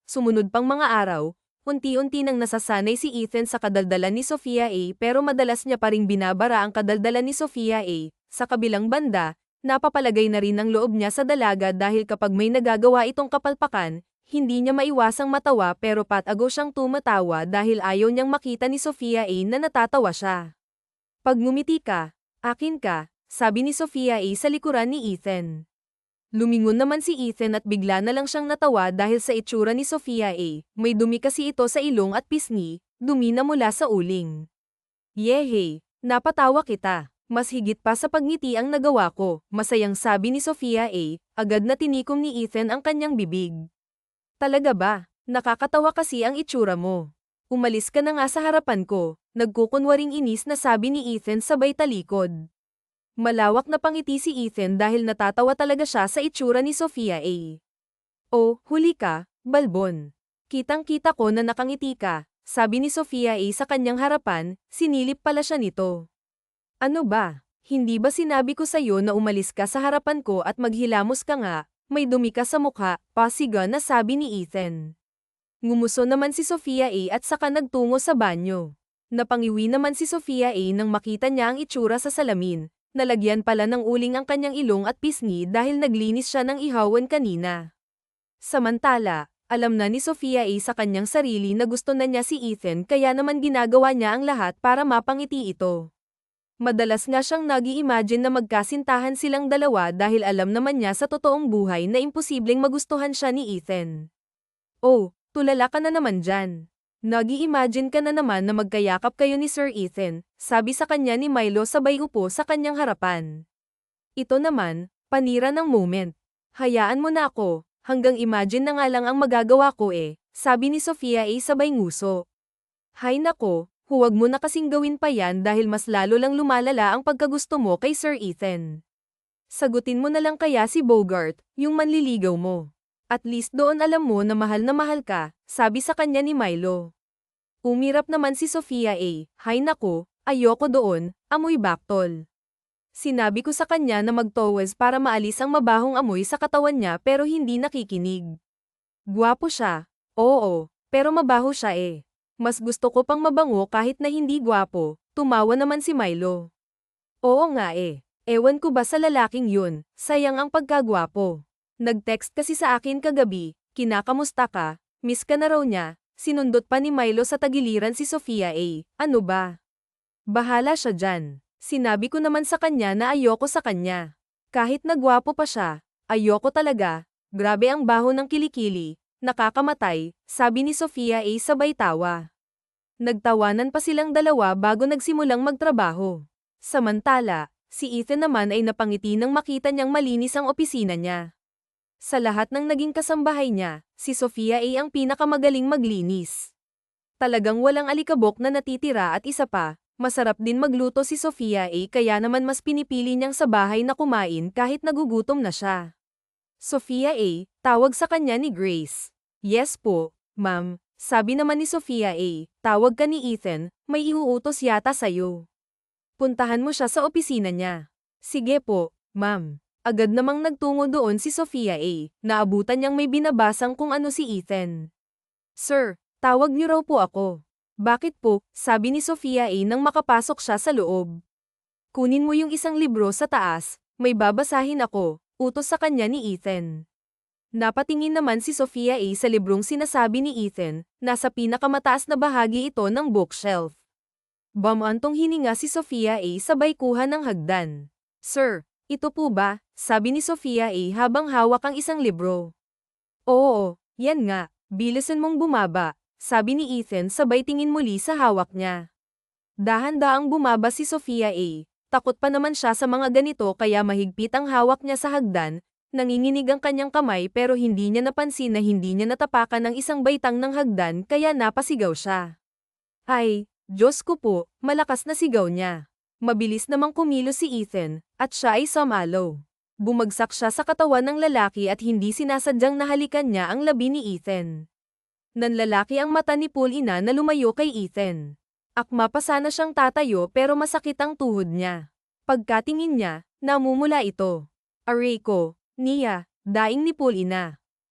Sumunod pang mga araw, unti-unti nang nasasanay si Ethan sa kadaldalan ni Sofia pero madalas niya pa ring binabara ang kadaldalan ni Sofia Sa kabilang banda, napapalagay na rin ang loob niya sa dalaga dahil kapag may nagagawa itong kapalpakan, hindi niya maiwasang matawa pero patago siyang tumatawa dahil ayaw niyang makita ni Sofia na natatawa siya. Pag ngumiti ka, akin ka, sabi ni Sofia sa likuran ni Ethan. Lumingon naman si Ethan at bigla na lang siyang natawa dahil sa itsura ni Sofia may dumi kasi ito sa ilong at pisngi, dumi na mula sa uling. Yehey, napatawa kita. Mas higit pa sa pagngiti ang nagawa ko, masayang sabi ni Sofia agad na tinikom ni Ethan ang kanyang bibig. Talaga ba? Nakakatawa kasi ang itsura mo. Umalis ka na nga sa harapan ko, nagkukunwaring inis na sabi ni Ethan sabay talikod. Malawak na pangiti si Ethan dahil natatawa talaga siya sa itsura ni Sofia Oh, huli ka, balbon. Kitang-kita ko na nakangiti ka, sabi ni Sofia sa kanyang harapan, sinilip pala siya nito. Ano ba? Hindi ba sinabi ko sa'yo na umalis ka sa harapan ko at maghilamos ka nga, may dumi ka sa mukha, pasiga na sabi ni Ethan. Ngumuso naman si Sofia at saka nagtungo sa banyo. Napangiwi naman si Sofia nang makita niya ang itsura sa salamin, nalagyan pala ng uling ang kanyang ilong at pisngi dahil naglinis siya ng ihawan kanina. Samantala, alam na ni Sofia sa kanyang sarili na gusto na niya si Ethan kaya naman ginagawa niya ang lahat para mapangiti ito. Madalas nga siyang nag-i-imagine na magkasintahan silang dalawa dahil alam naman niya sa totoong buhay na imposibleng magustuhan siya ni Ethan. Oh, tulala ka na naman dyan. Nag-i-imagine ka na naman na magkayakap kayo ni Sir Ethan, sabi sa kanya ni Milo sabay upo sa kanyang harapan. Ito naman, panira ng moment. Hayaan mo na ako, hanggang imagine na nga lang ang magagawa ko sabi ni Sofia sabay nguso. Hay nako. Huwag mo na kasing gawin pa yan dahil mas lalo lang lumalala ang pagkagusto mo kay Sir Ethan. Sagutin mo na lang kaya si Bogart, yung manliligaw mo. At least doon alam mo na mahal ka, sabi sa kanya ni Milo. Umirap naman si Sofia hay nako, ayoko doon, amoy baktol. Sinabi ko sa kanya na magtowes para maalis ang mabahong amoy sa katawan niya pero hindi nakikinig. Gwapo siya, oo, pero mabaho siya Mas gusto ko pang mabango kahit na hindi gwapo, tumawa naman si Milo. Oo nga ewan ko ba sa lalaking yun, sayang ang pagkagwapo. Nag-text kasi sa akin kagabi, kinakamusta ka, miss ka na raw niya, sinundot pa ni Milo sa tagiliran si Sofia ano ba? Bahala siya dyan. Sinabi ko naman sa kanya na ayoko sa kanya. Kahit nagwapo pa siya, ayoko talaga, grabe ang baho ng kilikili. Nakakamatay, sabi ni Sofia sabay tawa. Nagtawanan pa silang dalawa bago nagsimulang magtrabaho. Samantala, si Ethan naman ay napangiti nang makita niyang malinis ang opisina niya. Sa lahat ng naging kasambahay niya, si Sofia ang pinakamagaling maglinis. Talagang walang alikabok na natitira at isa pa, masarap din magluto si Sofia kaya naman mas pinipili niyang sa bahay na kumain kahit nagugutom na siya. Sofia tawag sa kanya ni Grace. Yes po, ma'am, sabi naman ni Sofia tawag ka ni Ethan, may iuutos yata sa'yo. Puntahan mo siya sa opisina niya. Sige po, ma'am. Agad namang nagtungo doon si Sofia naabutan niyang may binabasang kung ano si Ethan. Sir, Tawag niyo raw po ako. Bakit po? Sabi ni Sofia nang makapasok siya sa loob. Kunin mo yung isang libro sa taas, may babasahin ako, utos sa kanya ni Ethan. Napatingin naman si Sofia sa librong sinasabi ni Ethan, nasa pinakamataas na bahagi ito ng bookshelf. Bumantong hininga si Sofia sabay kuha ng hagdan. Sir, ito po ba? Sabi ni Sofia habang hawak ang isang libro. Oo, yan nga, bilisan mong bumaba, sabi ni Ethan sabay tingin muli sa hawak niya. Dahan-daang bumaba si Sofia takot pa naman siya sa mga ganito kaya mahigpit ang hawak niya sa hagdan, nanginginig ang kanyang kamay pero hindi niya napansin na hindi niya natapakan ng isang baitang ng hagdan kaya napasigaw siya. Ay, Diyos ko po, malakas na sigaw niya. Mabilis namang kumilos si Ethan, at siya ay sumalaw. Bumagsak siya sa katawan ng lalaki at hindi sinasadyang nahalikan niya ang labi ni Ethan. Nanlalaki ang mata ni Paul na lumayo kay Ethan. Akma pa sana siyang tatayo pero masakit ang tuhod niya. Pagkatingin niya, namumula ito. Aray ko, Nia, daing ni Paul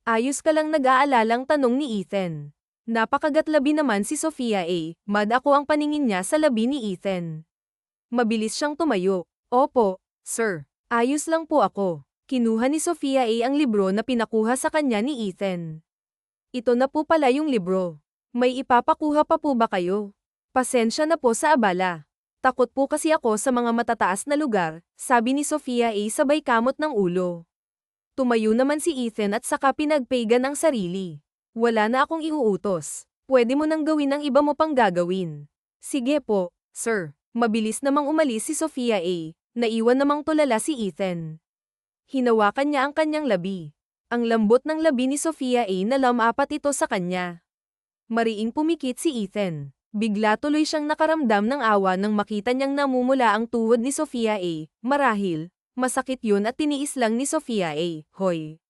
Ayos ka lang nag-aalalang tanong ni Ethan. Napakagatlabi naman si Sofia mad ako ang paningin niya sa labi ni Ethan. Mabilis siyang tumayo. Opo, sir. Ayos lang po ako. Kinuha ni Sofia ang libro na pinakuha sa kanya ni Ethan. Ito na po pala yung libro. May ipapakuha pa po ba kayo? Pasensya na po sa abala. Takot po kasi ako sa mga matataas na lugar, sabi ni Sofia sabay kamot ng ulo. Tumayo naman si Ethan at saka pinagpaygan ang sarili. Wala na akong iuutos. Pwede mo nang gawin ang iba mo pang gagawin. Sige po, sir. Mabilis namang umalis si Sofia naiwan namang tulala si Ethan. Hinawakan niya ang kanyang labi. Ang lambot ng labi ni Sofia na lamapat ito sa kanya. Mariing pumikit si Ethan. Bigla tuloy siyang nakaramdam ng awa nang makita niyang namumula ang tuhod ni Sofia marahil, masakit yun at tiniis lang ni Sofia Hoy!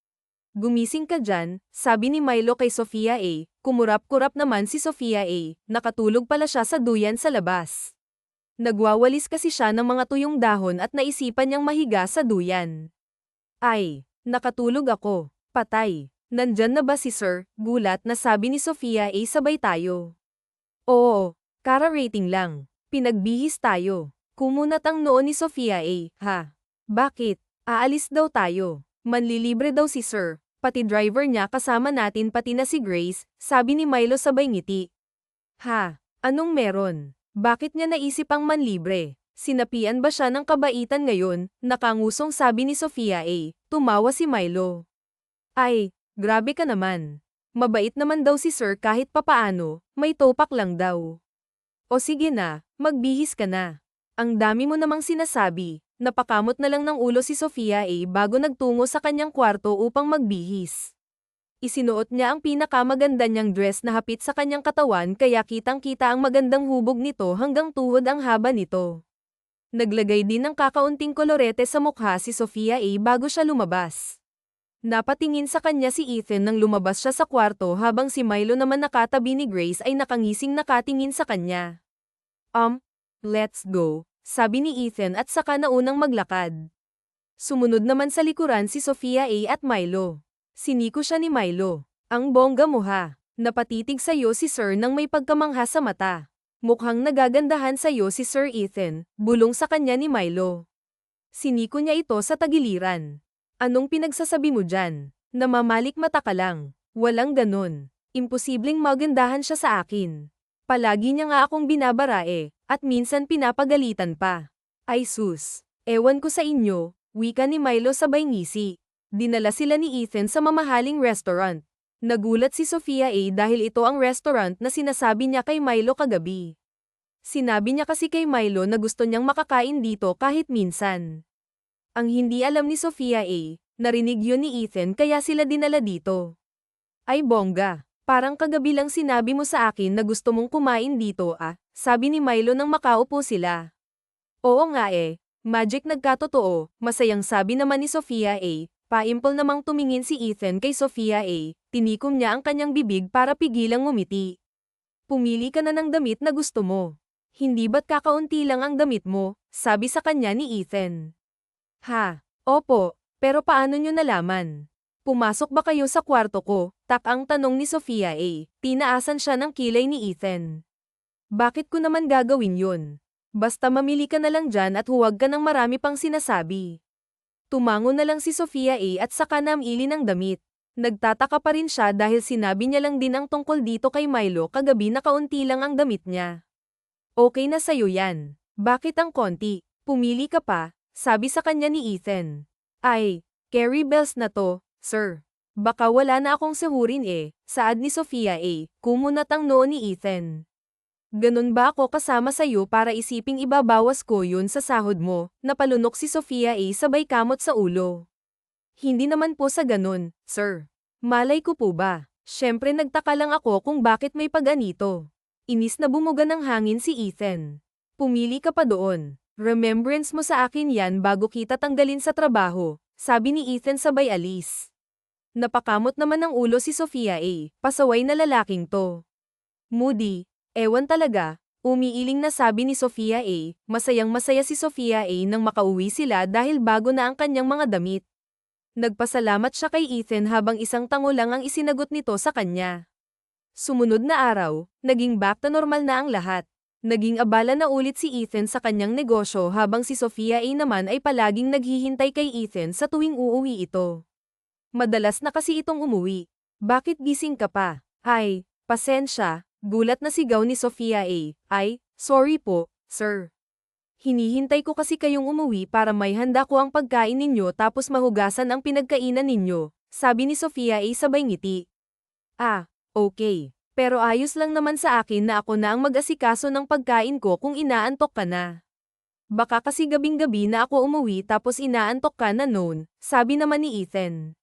Gumising ka dyan, sabi ni Milo kay Sofia kumurap-kurap naman si Sofia nakatulog pala siya sa duyan sa labas. Nagwawalis kasi siya ng mga tuyong dahon at naisipan niyang mahiga sa duyan. Ay, nakatulog ako, patay. Nandyan na ba si Sir? Gulat na sabi ni Sofia sabay tayo. Oo, kara-rating lang. Pinagbihis tayo. Kumunat ang noo ni Sofia ha? Bakit? Aalis daw tayo. Manlilibre daw si Sir. Pati driver niya kasama natin pati na si Grace, sabi ni Milo sabay ngiti. Ha? Anong meron? Bakit niya naisip ang manlibre? Sinapian ba siya ng kabaitan ngayon? Nakangusong sabi ni Sofia tumawa si Milo. Ay, grabe ka naman. Mabait naman daw si Sir kahit papaano, may topak lang daw. O sige na, magbihis ka na. Ang dami mo namang sinasabi, napakamot na lang ng ulo si Sofia bago nagtungo sa kanyang kwarto upang magbihis. Isinuot niya ang pinakamaganda niyang dress na hapit sa kanyang katawan kaya kitang-kita ang magandang hubog nito hanggang tuhod ang haba nito. Naglagay din ng kakaunting kolorete sa mukha si Sofia bago siya lumabas. Napatingin sa kanya si Ethan nang lumabas siya sa kwarto habang si Milo naman nakatabi ni Grace ay nakangising nakatingin sa kanya. Let's go, sabi ni Ethan at saka naunang maglakad. Sumunod naman sa likuran si Sofia at Milo. Siniko siya ni Milo. Ang bongga mo ha. Napatitig sa'yo si Sir nang may pagkamangha sa mata. Mukhang nagagandahan sa'yo si Sir Ethan, bulong sa kanya ni Milo. Siniko niya ito sa tagiliran. Anong pinagsasabi mo dyan? Namamalik mata ka lang. Walang ganon. Imposibleng magandahan siya sa akin. Palagi niya nga akong binabarae, at minsan pinapagalitan pa. Ay sus. Ewan ko sa inyo, wika ni Milo sabay ngisi. Dinala sila ni Ethan sa mamahaling restaurant. Nagulat si Sofia dahil ito ang restaurant na sinasabi niya kay Milo kagabi. Sinabi niya kasi kay Milo na gusto niyang makakain dito kahit minsan. Ang hindi alam ni Sofia narinig yun ni Ethan kaya sila dinala dito. Ay bongga, parang kagabi lang sinabi mo sa akin na gusto mong kumain dito sabi ni Milo nang makaupo sila. Oo nga magic nagkatotoo, masayang sabi naman ni Sofia Paimpol namang tumingin si Ethan kay Sofia tinikom niya ang kanyang bibig para pigilang ngumiti. Pumili ka na ng damit na gusto mo. Hindi ba't kakaunti lang ang damit mo, sabi sa kanya ni Ethan. Ha, opo, pero paano nyo nalaman? Pumasok ba kayo sa kwarto ko? Tak-ang tanong ni Sofia A. Tinaasan siya ng kilay ni Ethan. Bakit ko naman gagawin yun? Basta mamili ka na lang dyan at huwag ka ng marami pang sinasabi. Tumango na lang si Sofia A at saka namili ng damit. Nagtataka pa rin siya dahil sinabi niya lang din ang tungkol dito kay Milo kagabi na kaunti lang ang damit niya. Okay na sa'yo yan. Bakit ang konti? Pumili ka pa, sabi sa kanya ni Ethan. Ay, Carrie Bells na to, sir. Baka wala na akong sahurin saad ni Sofia A. Kumunat ang noo ni Ethan. Ganun ba ako kasama sa'yo para isiping ibabawas ko yun sa sahod mo? Napalunok si Sofia A. sabay kamot sa ulo. Hindi naman po sa ganun, sir. Malay ko po ba? Syempre nagtaka lang ako kung bakit may pag-anito. Inis na bumuga ng hangin si Ethan. Pumili ka pa doon. Remembrance mo sa akin yan bago kita tanggalin sa trabaho, sabi ni Ethan sabay alis. Napakamot naman ng ulo si Sofia A. Pasaway na lalaking to. Moody, ewan talaga, umiiling na sabi ni Sofia A. Masayang masaya si Sofia A nang makauwi sila dahil bago na ang kanyang mga damit. Nagpasalamat siya kay Ethan habang isang tango lang ang isinagot nito sa kanya. Sumunod na araw, naging back to normal na ang lahat. Naging abala na ulit si Ethan sa kanyang negosyo habang si Sofia A naman ay palaging naghihintay kay Ethan sa tuwing uuwi ito. Madalas na kasi itong umuwi. Bakit gising ka pa? Ay, pasensya, gulat na sigaw ni Sofia A. Ay, sorry po, sir. Hinihintay ko kasi kayong umuwi para may handa ko ang pagkain ninyo tapos mahugasan ang pinagkainan ninyo, sabi ni Sofia A. sabay ngiti. Ah, okay. Pero ayos lang naman sa akin na ako na ang mag-asikaso ng pagkain ko kung inaantok ka na. Baka kasi gabing-gabi na ako umuwi tapos inaantok ka na noon, sabi naman ni Ethan.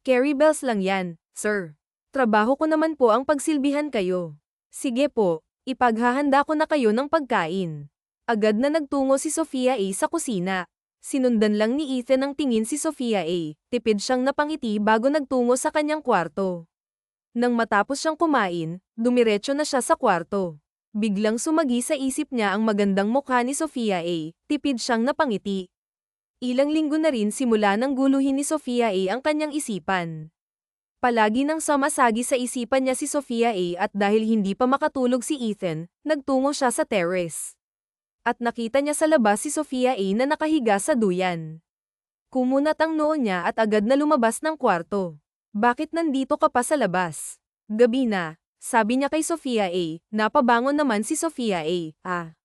Carrie Bells lang yan, sir. Trabaho ko naman po ang pagsilbihan kayo. Sige po, ipaghahanda ko na kayo ng pagkain. Agad na nagtungo si Sofia A. sa kusina. Sinundan lang ni Ethan ang tingin si Sofia A. Tipid siyang napangiti bago nagtungo sa kanyang kwarto. Nang matapos siyang kumain, dumiretso na siya sa kwarto. Biglang sumagi sa isip niya ang magandang mukha ni Sofia A. Tipid siyang napangiti. Ilang linggo na rin simula nang guluhin ni Sofia A. ang kanyang isipan. Palagi nang sumasagi sa isipan niya si Sofia A. at dahil hindi pa makatulog si Ethan, nagtungo siya sa terrace. At nakita niya sa labas si Sofia A. na nakahiga sa duyan. Kumunat ang noo niya at agad na lumabas ng kwarto. Bakit nandito ka pa sa labas? Gabi na, sabi niya kay Sofia A. Napabangon naman si Sofia A.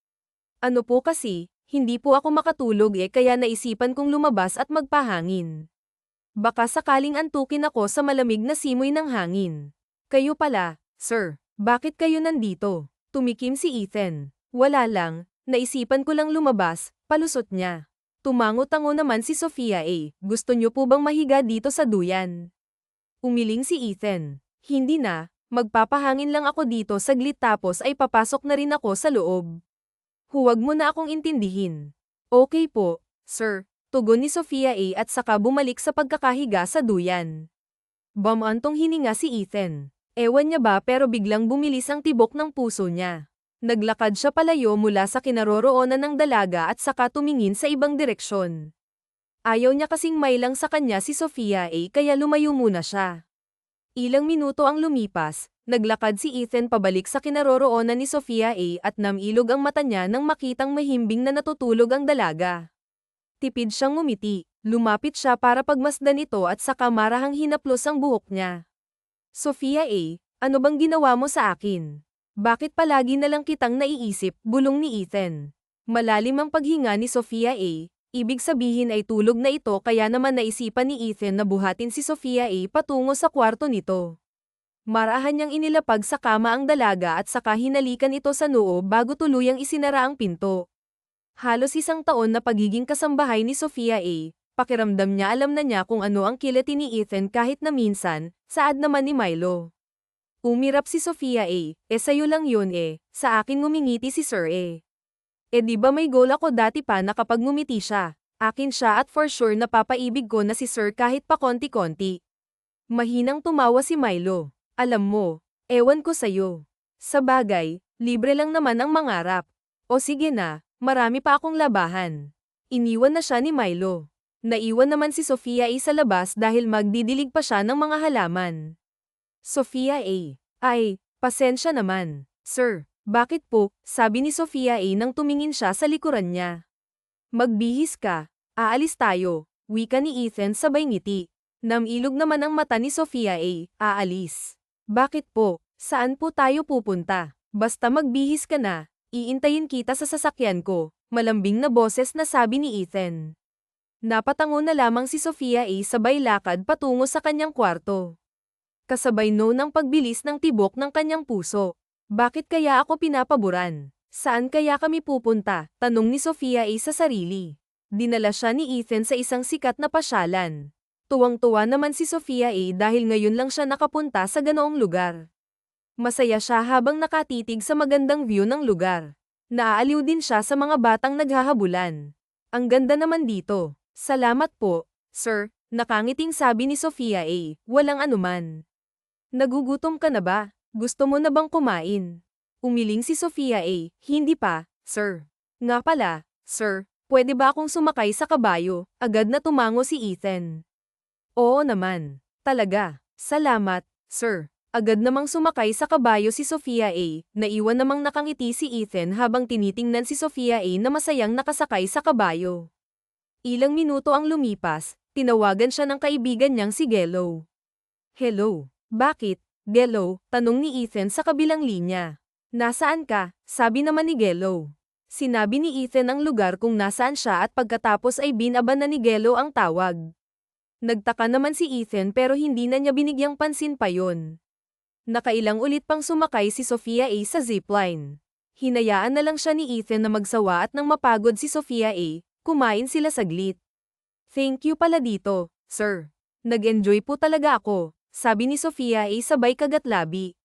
Ano po kasi, hindi po ako makatulog kaya naisipan kong lumabas at magpahangin. Baka sakaling antukin ako sa malamig na simoy ng hangin. Kayo pala, sir, bakit kayo nandito? Tumikim si Ethan. Wala lang. Naisipan ko lang lumabas, palusot niya. Tumango-tango naman si Sofia A. Gusto niyo po bang mahiga dito sa duyan? Umiling si Ethan. Hindi na, magpapahangin lang ako dito saglit tapos ay papasok na rin ako sa loob. Huwag mo na akong intindihin. Okay po, sir, tugon ni Sofia A. at saka bumalik sa pagkakahiga sa duyan. Bamantong hininga si Ethan. Ewan niya ba pero biglang bumilis ang tibok ng puso niya. Naglakad siya palayo mula sa kinaroroonan ng dalaga at saka tumingin sa ibang direksyon. Ayaw niya kasing may lang sa kanya si Sofia A. kaya lumayo muna siya. Ilang minuto ang lumipas, naglakad si Ethan pabalik sa kinaroroonan ni Sofia A. at namilog ang mata niya nang makitang mahimbing na natutulog ang dalaga. Tipid siyang ngumiti, lumapit siya para pagmasdan ito at saka marahang hinaplos ang buhok niya. Sofia A., ano bang ginawa mo sa akin? Bakit palagi na lang kitang naiisip, bulong ni Ethan. Malalim ang paghinga ni Sofia A. Ibig sabihin ay tulog na ito kaya naman naisipan ni Ethan na buhatin si Sofia A. patungo sa kwarto nito. Marahan niyang inilapag sa kama ang dalaga at saka hinalikan ito sa noo bago tuluyang isinara ang pinto. Halos isang taon na pagiging kasambahay ni Sofia A. Pakiramdam niya alam na niya kung ano ang kiliti ni Ethan kahit na minsan, saad naman ni Milo. Umirap si Sofia A. Sa'yo lang yun sa akin ngumingiti si Sir A. Di ba may goal ako dati pa na kapag ngumiti siya, akin siya at for sure napapaibig ko na si Sir kahit pa konti-konti. Mahinang tumawa si Milo. Alam mo, ewan ko sa'yo. Sa bagay, libre lang naman ang mangarap. O sige na, marami pa akong labahan. Iniwan na siya ni Milo. Naiwan naman si Sofia A sa labas dahil magdidilig pa siya ng mga halaman. Sofia A. Ay, pasensya naman, sir. Bakit po? Sabi ni Sofia A nang tumingin siya sa likuran niya. Magbihis ka. Aalis tayo. Wika ni Ethan sabay ngiti. Namilog naman ang mata ni Sofia A. Aalis. Bakit po? Saan po tayo pupunta? Basta magbihis ka na. Iintayin kita sa sasakyan ko. Malambing na boses na sabi ni Ethan. Napatango na lamang si Sofia A sabay lakad patungo sa kanyang kwarto. Kasabay ng pagbilis ng tibok ng kanyang puso. Bakit kaya ako pinapaboran? Saan kaya kami pupunta? Tanong ni Sofia A sa sarili. Dinala siya ni Ethan sa isang sikat na pasyalan. Tuwang-tuwa naman si Sofia A dahil ngayon lang siya nakapunta sa ganoong lugar. Masaya siya habang nakatitig sa magandang view ng lugar. Naaaliw din siya sa mga batang naghahabulan. Ang ganda naman dito. Salamat po, sir, nakangiting sabi ni Sofia A. Walang anuman. Nagugutom ka na ba? Gusto mo na bang kumain? Umiling si Sofia A. Hindi pa, sir. Nga pala, sir, pwede ba akong sumakay sa kabayo? Agad na tumango si Ethan. Oo naman. Talaga. Salamat, sir. Agad namang sumakay sa kabayo si Sofia A. Naiwan namang nakangiti si Ethan habang tinitingnan si Sofia A na masayang nakasakay sa kabayo. Ilang minuto ang lumipas, tinawagan siya ng kaibigan niyang si Gelo. Hello. Bakit, Gelo? Tanong ni Ethan sa kabilang linya. Nasaan ka? Sabi naman ni Gelo. Sinabi ni Ethan ang lugar kung nasaan siya at pagkatapos ay binaban na ni Gelo ang tawag. Nagtaka naman si Ethan pero hindi na niya binigyang pansin pa yon. Nakailang ulit pang sumakay si Sofia A sa zipline. Hinayaan na lang siya ni Ethan na magsawa at nang mapagod si Sofia A, kumain sila saglit. Thank you pala dito, sir. Nag-enjoy po talaga ako, sabi ni Sofia A sabay kagatlabi.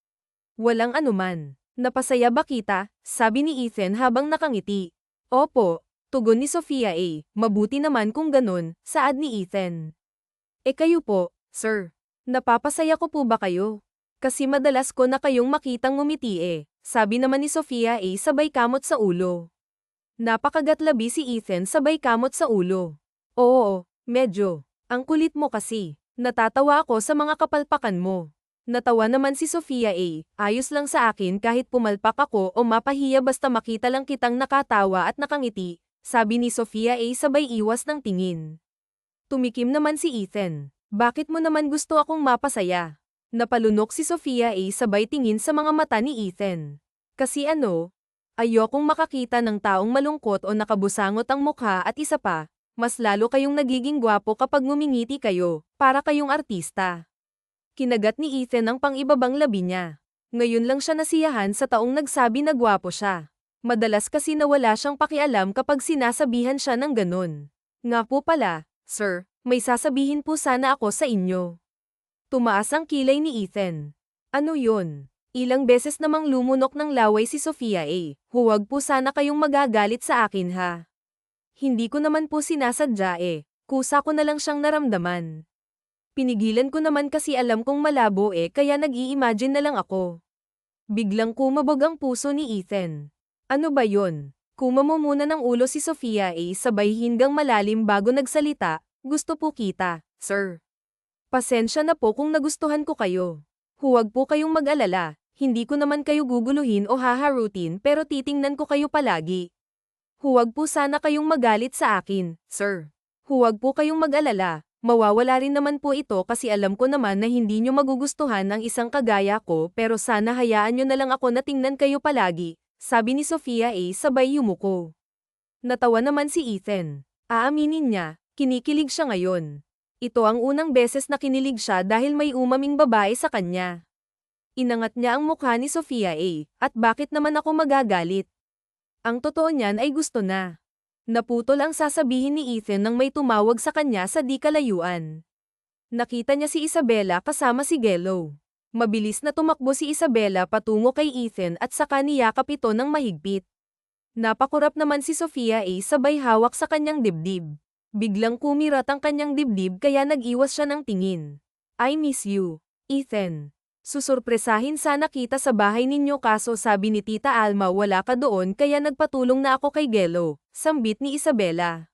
Walang anuman. Napasaya ba kita? Sabi ni Ethan habang nakangiti. Opo, tugon ni Sofia A. Mabuti naman kung ganun, saad ni Ethan. Kayo po, sir. Napapasaya ko po ba kayo? Kasi madalas ko na kayong makitang ngumiti sabi naman ni Sofia A sabay kamot sa ulo. Napakagatlabi si Ethan sabay kamot sa ulo. Oo, medyo. Ang kulit mo kasi. Natatawa ako sa mga kapalpakan mo. Natawa naman si Sofia A. Ayos lang sa akin kahit pumalpak ako o mapahiya basta makita lang kitang nakatawa at nakangiti, sabi ni Sofia A sabay iwas ng tingin. Tumikim naman si Ethan. Bakit mo naman gusto akong mapasaya? Napalunok si Sofia A sabay tingin sa mga mata ni Ethan. Kasi ayokong makakita ng taong malungkot o nakabusangot ang mukha at isa pa, mas lalo kayong nagiging gwapo kapag ngumingiti kayo, para kayong artista. Kinagat ni Ethan ang pang-ibabang labi niya. Ngayon lang siya nasiyahan sa taong nagsabi na gwapo siya. Madalas kasi nawala siyang pakialam kapag sinasabihan siya ng ganun. Nga po pala, sir, may sasabihin po sana ako sa inyo. Tumaas ang kilay ni Ethan. Ano yun? Ilang beses namang lumunok ng laway si Sofia A. Huwag po sana kayong magagalit sa akin ha. Hindi ko naman po sinasadya kusa ko na lang siyang naramdaman. Pinigilan ko naman kasi alam kong malabo kaya nag-i-imagine na lang ako. Biglang kumabog ang puso ni Ethan. Ano ba yon? Kumamo muna ng ulo si Sofia A sabay hinggang malalim bago nagsalita, gusto po kita, sir. Pasensya na po kung nagustuhan ko kayo. Huwag po kayong mag-alala. Hindi ko naman kayo guguluhin o haharutin pero titingnan ko kayo palagi. Huwag po sana kayong magalit sa akin, sir. Huwag po kayong mag-alala, mawawala rin naman po ito kasi alam ko naman na hindi nyo magugustuhan ang isang kagaya ko pero sana hayaan nyo na lang ako na tingnan kayo palagi, sabi ni Sofia A sabay yumuko. Natawa naman si Ethan. Aaminin niya, kinikilig siya ngayon. Ito ang unang beses na kinilig siya dahil may umaming babae sa kanya. Inangat niya ang mukha ni Sofia A, at bakit naman ako magagalit? Ang totoo niyan ay gusto na. Naputol ang sasabihin ni Ethan nang may tumawag sa kanya sa di kalayuan. Nakita niya si Isabela kasama si Gelo. Mabilis na tumakbo si Isabela patungo kay Ethan at saka niyakap ito ng mahigpit. Napakurap naman si Sofia A sabay hawak sa kanyang dibdib. Biglang kumirat ang kanyang dibdib kaya nag-iwas siya ng tingin. I miss you, Ethan. Susurpresahin sana kita sa bahay ninyo kaso sabi ni Tita Alma wala ka doon kaya nagpatulong na ako kay Gelo, sambit ni Isabela.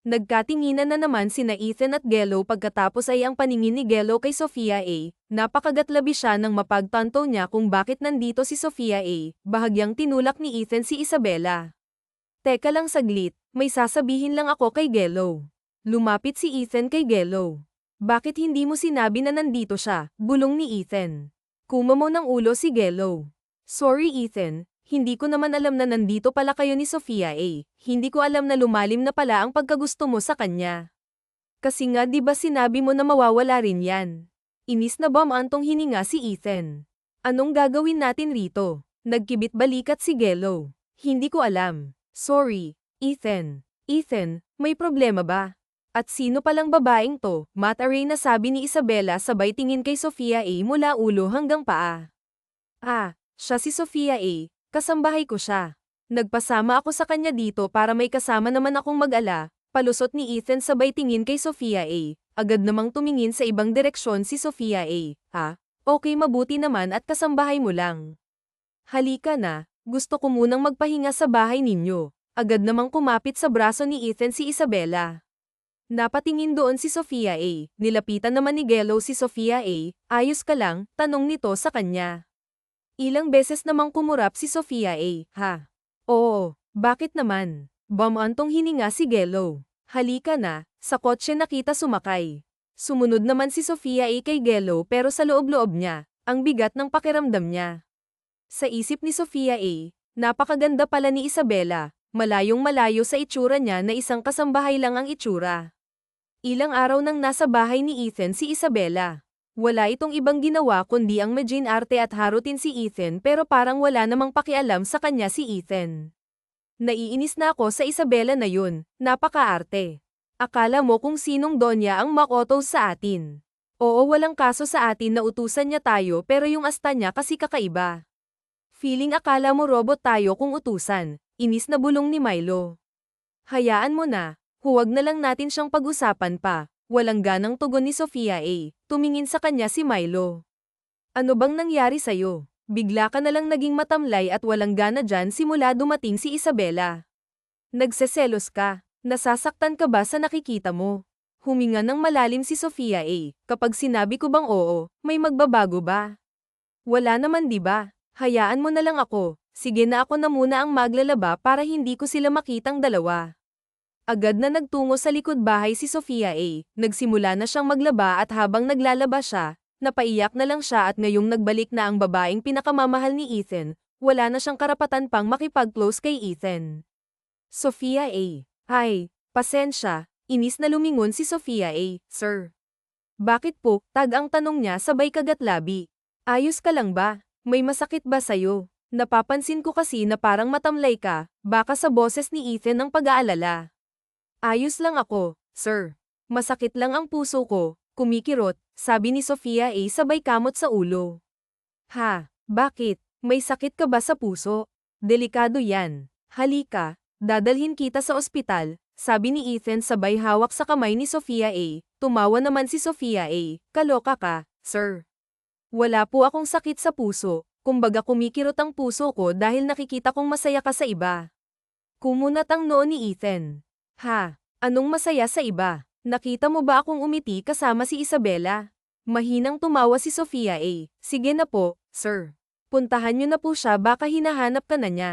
Nagkatinginan na naman sina Ethan at Gelo pagkatapos ay ang paningin ni Gelo kay Sophia A. Napakagatlabi siya nang mapagtanto niya kung bakit nandito si Sophia A. Bahagyang tinulak ni Ethan si Isabela. Teka lang saglit, may sasabihin lang ako kay Gelo. Lumapit si Ethan kay Gelo. Bakit hindi mo sinabi na nandito siya? Bulong ni Ethan. Kumamo ng ulo si Gelo. Sorry Ethan, hindi ko naman alam na nandito pala kayo ni Sophia A. Hindi ko alam na lumalim na pala ang pagkagusto mo sa kanya. Kasi nga di ba sinabi mo na mawawala rin yan? Inis na antong hininga si Ethan. Anong gagawin natin rito? Nagkibit balikat si Gelo. Hindi ko alam. Sorry, Ethan. Ethan, may problema ba? At sino palang babaeng to? Mataray na sabi ni Isabela sabay tingin kay Sophia A mula ulo hanggang paa. Ah, siya si Sophia A. Kasambahay ko siya. Nagpasama ako sa kanya dito para may kasama naman akong mag-ala. Palusot ni Ethan sabay tingin kay Sophia A. Agad namang tumingin sa ibang direksyon si Sophia A. Okay mabuti naman at kasambahay mo lang. Halika na, gusto ko munang magpahinga sa bahay ninyo. Agad namang kumapit sa braso ni Ethan si Isabela. Napatingin doon si Sophia A. Nilapitan naman ni Gelo si Sophia A. Ayos ka lang, tanong nito sa kanya. Ilang beses namang kumurap si Sophia A. Oo, bakit naman? Antong hininga si Gelo. Halika na, sa kotse na kita sumakay. Sumunod naman si Sophia A kay Gelo pero sa loob-loob niya, ang bigat ng pakiramdam niya. Sa isip ni Sophia A, napakaganda pala ni Isabela, malayong malayo sa itsura niya na isang kasambahay lang ang itsura. Ilang araw nang nasa bahay ni Ethan si Isabela. Wala itong ibang ginawa kundi ang maging-arte at harutin si Ethan pero parang wala namang pakialam sa kanya si Ethan. Naiinis na ako sa Isabela na yun, napaka-arte. Akala mo kung sinong Donya ang Makoto sa atin. Oo walang kaso sa atin na utusan niya tayo pero yung asta niya kasi kakaiba. Feeling akala mo robot tayo kung utusan, inis na bulong ni Milo. Hayaan mo na, huwag na lang natin siyang pag-usapan pa. Walang ganang tugon ni Sophia A. Tumingin sa kanya si Milo. Ano bang nangyari sa'yo? Bigla ka na lang naging matamlay at walang gana dyan simula dumating si Isabela. Nagseselos ka? Nasasaktan ka ba sa nakikita mo? Huminga ng malalim si Sophia A. Kapag sinabi ko bang oo, may magbabago ba? Wala naman di ba? Hayaan mo na lang ako. Sige na ako na muna ang maglalaba para hindi ko sila makitang dalawa. Agad na nagtungo sa likod bahay si Sophia A. Nagsimula na siyang maglaba at habang naglalaba siya, napaiyak na lang siya at ngayong nagbalik na ang babaeng pinakamamahal ni Ethan, wala na siyang karapatan pang makipag-close kay Ethan. Sophia A. Ay, pasensya, inis na lumingon si Sophia A. Sir. Bakit po? Tag ang tanong niya sabay kagatlabi. Ayos ka lang ba? May masakit ba sa'yo? Napapansin ko kasi na parang matamlay ka, baka sa boses ni Ethan ang pag-aalala. Ayos lang ako, sir. Masakit lang ang puso ko, kumikirot, sabi ni Sophia A sabay kamot sa ulo. Ha, bakit? May sakit ka ba sa puso? Delikado yan. Halika, dadalhin kita sa ospital, sabi ni Ethan sabay hawak sa kamay ni Sophia A. Tumawa naman si Sophia A. Kaloka ka, sir. Wala po akong sakit sa puso, kumbaga kumikirot ang puso ko dahil nakikita kong masaya ka sa iba. Kumunat ang noo ni Ethan. Ha? Anong masaya sa iba? Nakita mo ba akong umiti kasama si Isabela? Mahinang tumawa si Sophia A. Sige na po, sir. Puntahan niyo na po siya baka hinahanap ka na niya.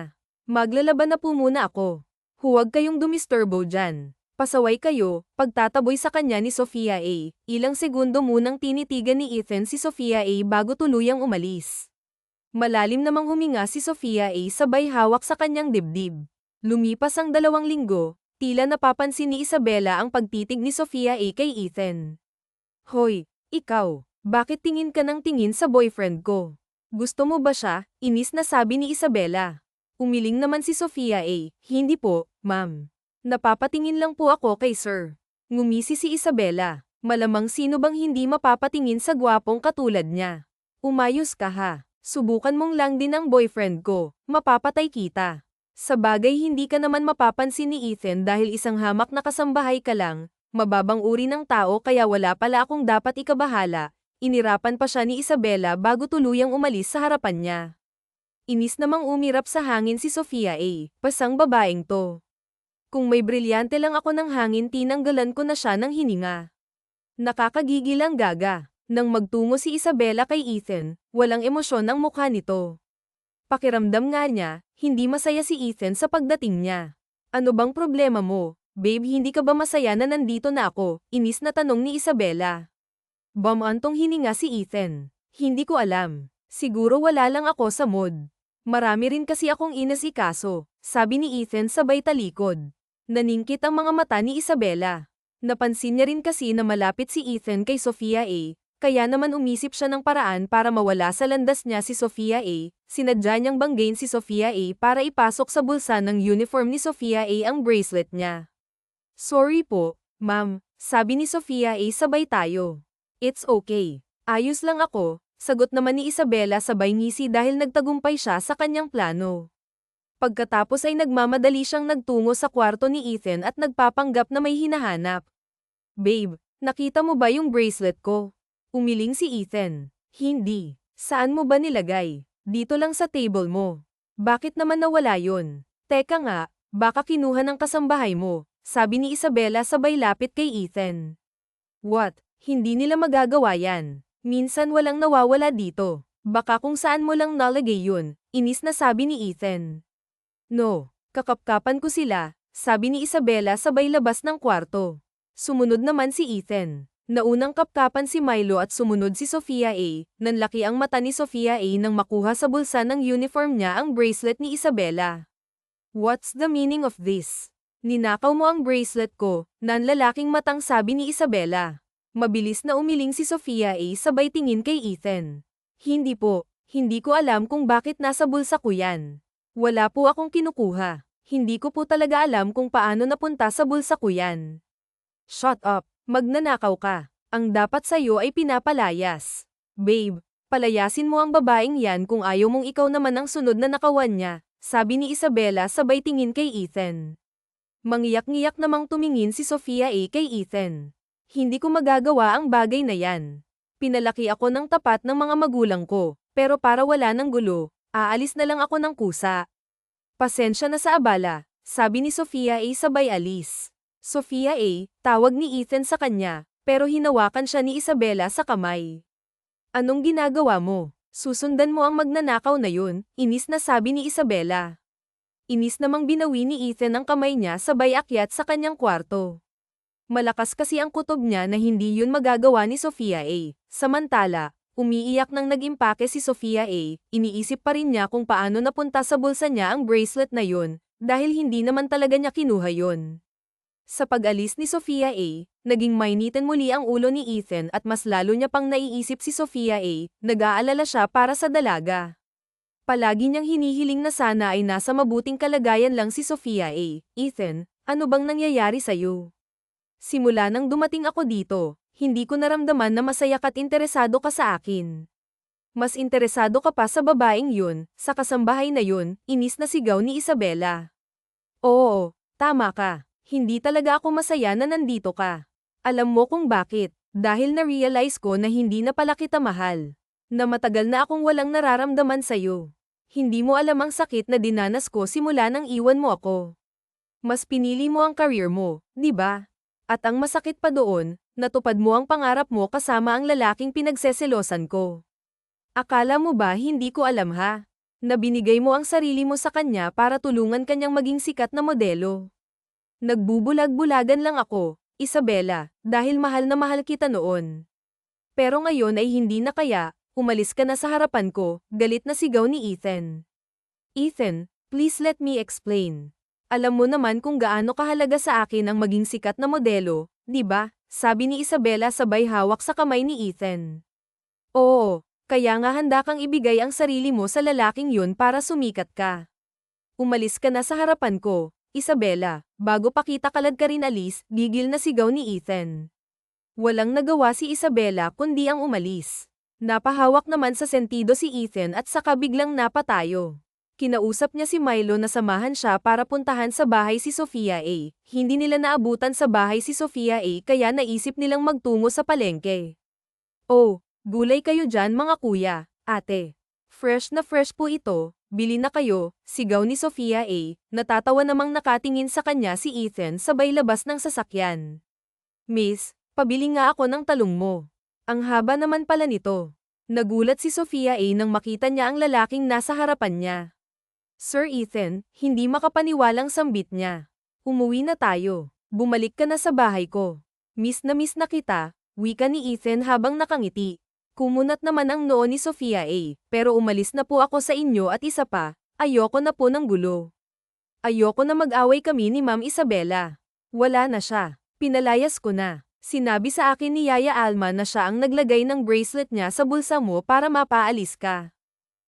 Maglalaban na po muna ako. Huwag kayong dumisturbo dyan. Pasaway kayo, pagtataboy sa kanya ni Sophia A. Ilang segundo munang tinitigan ni Ethan si Sophia A bago tuluyang umalis. Malalim namang huminga si Sophia A sabay hawak sa kanyang dibdib. Lumipas ang 2 linggo, tila napapansin ni Isabela ang pagtitig ni Sophia A kay Ethan. Hoy, ikaw, bakit tingin ka ng tingin sa boyfriend ko? Gusto mo ba siya? Inis na sabi ni Isabela. Umiling naman si Sophia A. Hindi po, ma'am. Napapatingin lang po ako kay sir. Ngumisi si Isabela. Malamang sino bang hindi mapapatingin sa gwapong katulad niya. Umayos ka ha. Subukan mong lang din ang boyfriend ko. Mapapatay kita. Sa bagay hindi ka naman mapapansin ni Ethan dahil isang hamak na kasambahay ka lang, mababang uri ng tao kaya wala pala akong dapat ikabahala, inirapan pa siya ni Isabela bago tuluyang umalis sa harapan niya. Inis namang umirap sa hangin si Sophia A. Pasang babaeng to. Kung may brilyante lang ako ng hangin tinanggalan ko na siya ng hininga. Nakakagigil ang gaga. Nang magtungo si Isabela kay Ethan, walang emosyon ang mukha nito. Pakiramdam nga niya, hindi masaya si Ethan sa pagdating niya. Ano bang problema mo? Babe, hindi ka ba masaya na nandito na ako? Inis na tanong ni Isabela. Bumantong hininga si Ethan. Hindi ko alam. Siguro wala lang ako sa mood. Marami rin kasi akong inasikaso, sabi ni Ethan sabay talikod. Naningkit ang mga mata ni Isabela. Napansin niya rin kasi na malapit si Ethan kay Sofia A, kaya naman umisip siya ng paraan para mawala sa landas niya si Sofia A. Sinadya niyang banggain si Sofia A para ipasok sa bulsa ng uniform ni Sofia A ang bracelet niya. Sorry po, ma'am, sabi ni Sofia A sabay tayo. It's okay. Ayos lang ako, sagot naman ni Isabela sabay ngisi dahil nagtagumpay siya sa kanyang plano. Pagkatapos ay nagmamadali siyang nagtungo sa kwarto ni Ethan at nagpapanggap na may hinahanap. Babe, nakita mo ba yung bracelet ko? Umiling si Ethan. Hindi. Saan mo ba nilagay? Dito lang sa table mo. Bakit naman nawala yun? Teka nga, baka kinuha ng kasambahay mo, sabi ni Isabela sabay lapit kay Ethan. What? Hindi nila magagawa yan. Minsan walang nawawala dito. Baka kung saan mo lang nalagay yun, inis na sabi ni Ethan. No, kakapkapan ko sila, sabi ni Isabela sabay labas ng kwarto. Sumunod naman si Ethan. Naunang kapkapan si Milo at sumunod si Sofia A. Nanlaki ang mata ni Sofia A nang makuha sa bulsa ng uniform niya ang bracelet ni Isabela. What's the meaning of this? Ninakaw mo ang bracelet ko, nanlalaking matang sabi ni Isabela. Mabilis na umiling si Sofia A sabay tingin kay Ethan. Hindi po, hindi ko alam kung bakit nasa bulsa ko yan. Wala po akong kinukuha. Hindi ko po talaga alam kung paano napunta sa bulsa ko yan. Shut up, magnanakaw ka. Ang dapat sa'yo ay pinapalayas. Babe, palayasin mo ang babaeng yan kung ayaw mong ikaw naman ang sunod na nakawan niya, sabi ni Isabela sabay tingin kay Ethan. Mangiyak-ngiyak namang tumingin si Sofia A kay Ethan. Hindi ko magagawa ang bagay na yan. Pinalaki ako ng tapat ng mga magulang ko, pero para wala ng gulo, aalis na lang ako ng kusa. Pasensya na sa abala, sabi ni Sofia A sabay alis. Sofia A, tawag ni Ethan sa kanya, pero hinawakan siya ni Isabela sa kamay. Anong ginagawa mo? Susundan mo ang magnanakaw na yun, inis na sabi ni Isabela. Inis namang binawi ni Ethan ang kamay niya sabay akyat sa kanyang kwarto. Malakas kasi ang kutob niya na hindi yun magagawa ni Sofia A. Samantala, umiiyak nang nag-impake si Sofia A, iniisip pa rin niya kung paano napunta sa bulsa niya ang bracelet na yun, dahil hindi naman talaga niya kinuha yun. Sa pag-alis ni Sofia A, naging mainitin muli ang ulo ni Ethan at mas lalo niya pang naiisip si Sofia A, nag-aalala siya para sa dalaga. Palagi niyang hinihiling na sana ay nasa mabuting kalagayan lang si Sofia A. Ethan, ano bang nangyayari sa'yo? Simula nang dumating ako dito, hindi ko naramdaman na masaya ka't interesado ka sa akin. Mas interesado ka pa sa babaeng yun, sa kasambahay na yun, inis na sigaw ni Isabela. Oo, tama ka. Hindi talaga ako masaya na nandito ka. Alam mo kung bakit, dahil na-realize ko na hindi na pala kita mahal. Na matagal na akong walang nararamdaman sa'yo. Hindi mo alam ang sakit na dinanas ko simula nang iwan mo ako. Mas pinili mo ang career mo, di ba? At ang masakit pa doon, natupad mo ang pangarap mo kasama ang lalaking pinagseselosan ko. Akala mo ba hindi ko alam ha? Na binigay mo ang sarili mo sa kanya para tulungan kanyang maging sikat na modelo. Nagbubulag-bulagan lang ako, Isabela, dahil mahal na mahal kita noon. Pero ngayon ay hindi na kaya, umalis ka na sa harapan ko, galit na sigaw ni Ethan. Ethan, please let me explain. Alam mo naman kung gaano kahalaga sa akin ang maging sikat na modelo, di ba? Sabi ni Isabela sabay hawak sa kamay ni Ethan. Oo, kaya nga handa kang ibigay ang sarili mo sa lalaking yun para sumikat ka. Umalis ka na sa harapan ko, Isabela, bago pa kita kalad ka rin alis, gigil na sigaw ni Ethan. Walang nagawa si Isabela kundi ang umalis. Napahawak naman sa sentido si Ethan at saka biglang napatayo. Kinausap niya si Milo na samahan siya para puntahan sa bahay si Sofia A. Hindi nila naabutan sa bahay si Sofia A kaya naisip nilang magtungo sa palengke. Oh, gulay kayo dyan mga kuya, ate. Fresh na fresh po ito, Bili na kayo, sigaw ni Sophia A. Natatawa namang nakatingin sa kanya si Ethan sabay labas ng sasakyan. Miss, pabili nga ako ng talong mo. Ang haba naman pala nito. Nagulat si Sophia A nang makita niya ang lalaking nasa harapan niya. Sir Ethan, hindi makapaniwalang sambit niya. Umuwi na tayo. Bumalik ka na sa bahay ko. Miss na kita, wika ni Ethan habang nakangiti. Kumunat naman ang noo ni Sophia A. Pero umalis na po ako sa inyo at isa pa, ayoko na po ng gulo. Ayoko na mag-away kami ni Ma'am Isabela. Wala na siya. Pinalayas ko na. Sinabi sa akin ni Yaya Alma na siya ang naglagay ng bracelet niya sa bulsa mo para mapaalis ka.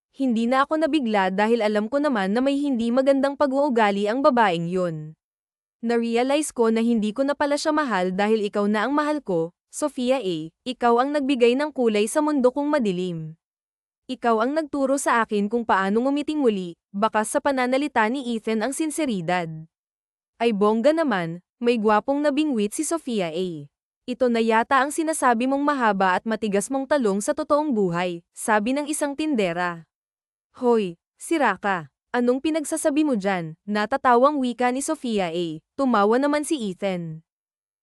Hindi na ako nabigla dahil alam ko naman na may hindi magandang pag-uugali ang babaeng yun. Na-realize ko na hindi ko na pala siya mahal dahil ikaw na ang mahal ko, Sophia A. Ikaw ang nagbigay ng kulay sa mundo kong madilim. Ikaw ang nagturo sa akin kung paano ngumiting muli, bakas sa pananalita ni Ethan ang sinseridad. Ay bongga naman, may gwapong nabingwit si Sophia A. Ito na yata ang sinasabi mong mahaba at matigas mong talong sa totoong buhay, sabi ng isang tindera. Hoy, sira ka. Anong pinagsasabi mo dyan? Natatawang wika ni Sophia A. Tumawa naman si Ethan.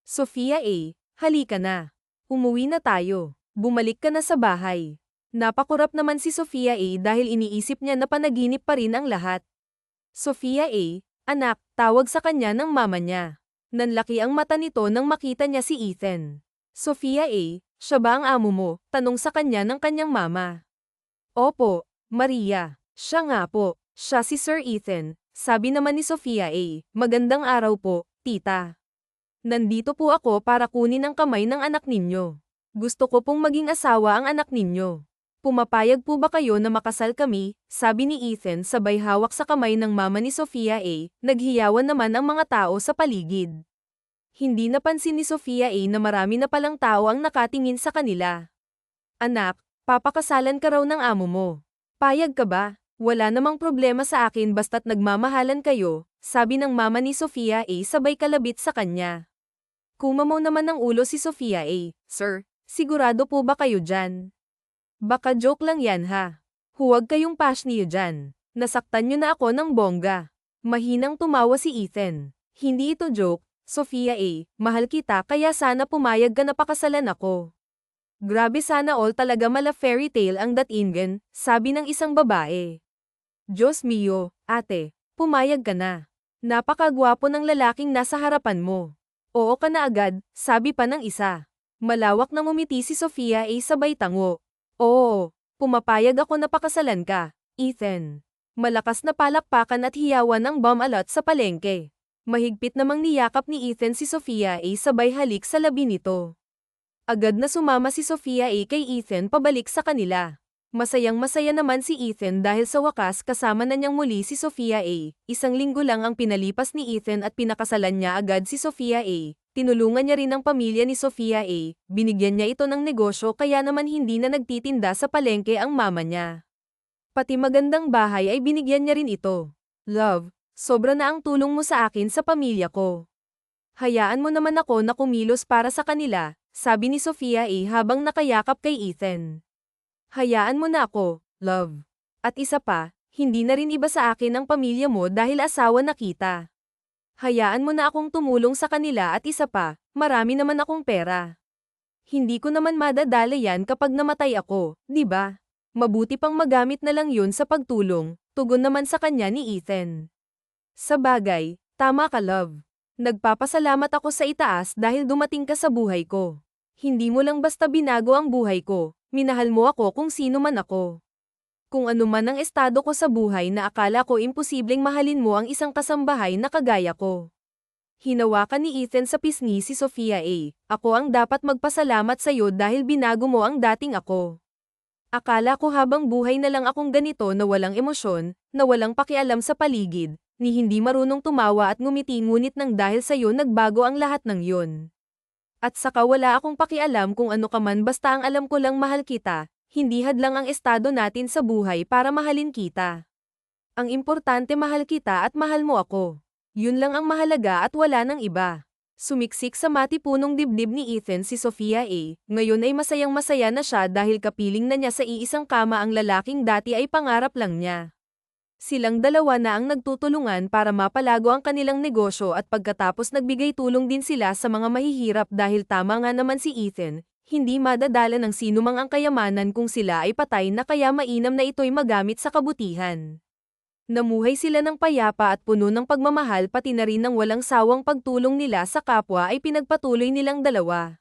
Sophia A, halika na. Umuwi na tayo. Bumalik ka na sa bahay. Napakurap naman si Sophia A dahil iniisip niya na panaginip pa rin ang lahat. Sophia A, anak, tawag sa kanya ng mama niya. Nanlaki ang mata nito nang makita niya si Ethan. Sophia A, siya ba ang amo mo? Tanong sa kanya ng kanyang mama. Opo, Maria. Siya nga po, siya si Sir Ethan. Sabi naman ni Sophia A, magandang araw po, tita. Nandito po ako para kunin ang kamay ng anak ninyo. Gusto ko pong maging asawa ang anak ninyo. Pumapayag po ba kayo na makasal kami? Sabi ni Ethan sabay hawak sa kamay ng mama ni Sophia A. Naghiyawan naman ang mga tao sa paligid. Hindi napansin ni Sophia A na marami na palang tao ang nakatingin sa kanila. Anak, papakasalan ka raw ng amo mo. Payag ka ba? Wala namang problema sa akin basta't nagmamahalan kayo, sabi ng mama ni Sophia A sabay kalabit sa kanya. Kumamaw naman ng ulo si Sophia A. Sir, sigurado po ba kayo dyan? Baka joke lang yan ha. Huwag kayong pasniyo dyan. Nasaktan nyo na ako ng bongga. Mahinang tumawa si Ethan. Hindi ito joke, Sophia A. Mahal kita kaya sana pumayag ka na pakasalan ako. Grabe sana all talaga mala fairy tale ang datingan, sabi ng isang babae. Diyos mio, ate, pumayag ka na. Napakagwapo ng lalaking nasa harapan mo. Oo ka na agad, sabi pa ng isa. Malawak na ngumiti si Sophia A sabay tango. Oo, pumapayag ako na pakasalan ka, Ethan. Malakas na palakpakan at hiyawan ang bumalot sa palengke. Mahigpit namang niyakap ni Ethan si Sophia A sabay halik sa labi nito. Agad na sumama si Sophia A kay Ethan pabalik sa kanila. Masayang-masaya naman si Ethan dahil sa wakas kasama na niyang muli si Sophia A. Isang linggo lang ang pinalipas ni Ethan at pinakasalan niya agad si Sophia A. Tinulungan niya rin ang pamilya ni Sophia A. Binigyan niya ito ng negosyo kaya naman hindi na nagtitinda sa palengke ang mama niya. Pati magandang bahay ay binigyan niya rin ito. Love, sobra na ang tulong mo sa akin sa pamilya ko. Hayaan mo naman ako na kumilos para sa kanila, sabi ni Sophia A habang nakayakap kay Ethan. Hayaan mo na ako, love. At isa pa, hindi na rin iba sa akin ang pamilya mo dahil asawa na kita. Hayaan mo na akong tumulong sa kanila at isa pa, marami naman akong pera. Hindi ko naman madadala yan kapag namatay ako, di ba? Mabuti pang magamit na lang yun sa pagtulong, tugon naman sa kanya ni Ethan. Sa bagay, tama ka love. Nagpapasalamat ako sa itaas dahil dumating ka sa buhay ko. Hindi mo lang basta binago ang buhay ko, minahal mo ako kung sino man ako. Kung ano man ang estado ko sa buhay na akala ko imposibleng mahalin mo ang isang kasambahay na kagaya ko. Hinawakan ni Ethan sa pisngi si Sophia A. Ako ang dapat magpasalamat sa iyo dahil binago mo ang dating ako. Akala ko habang buhay na lang akong ganito na walang emosyon, na walang pakialam sa paligid, ni hindi marunong tumawa at ngumiti ngunit nang dahil sa iyo nagbago ang lahat ng yun. At saka wala akong pakialam kung ano ka man basta ang alam ko lang mahal kita. Hindi hadlang ang estado natin sa buhay para mahalin kita. Ang importante mahal kita at mahal mo ako. Yun lang ang mahalaga at wala nang iba. Sumiksik sa matipunong dibdib ni Ethan si Sophia A. Ngayon ay masayang-masaya na siya dahil kapiling na niya sa iisang kama ang lalaking dati ay pangarap lang niya. Silang dalawa na ang nagtutulungan para mapalago ang kanilang negosyo at pagkatapos nagbigay tulong din sila sa mga mahihirap dahil tama nga naman si Ethan, hindi madadala ng sinumang ang kayamanan kung sila ay patay na kaya mainam na ito'y magamit sa kabutihan. Namuhay sila ng payapa at puno ng pagmamahal pati na rin ng walang sawang pagtulong nila sa kapwa ay pinagpatuloy nilang dalawa.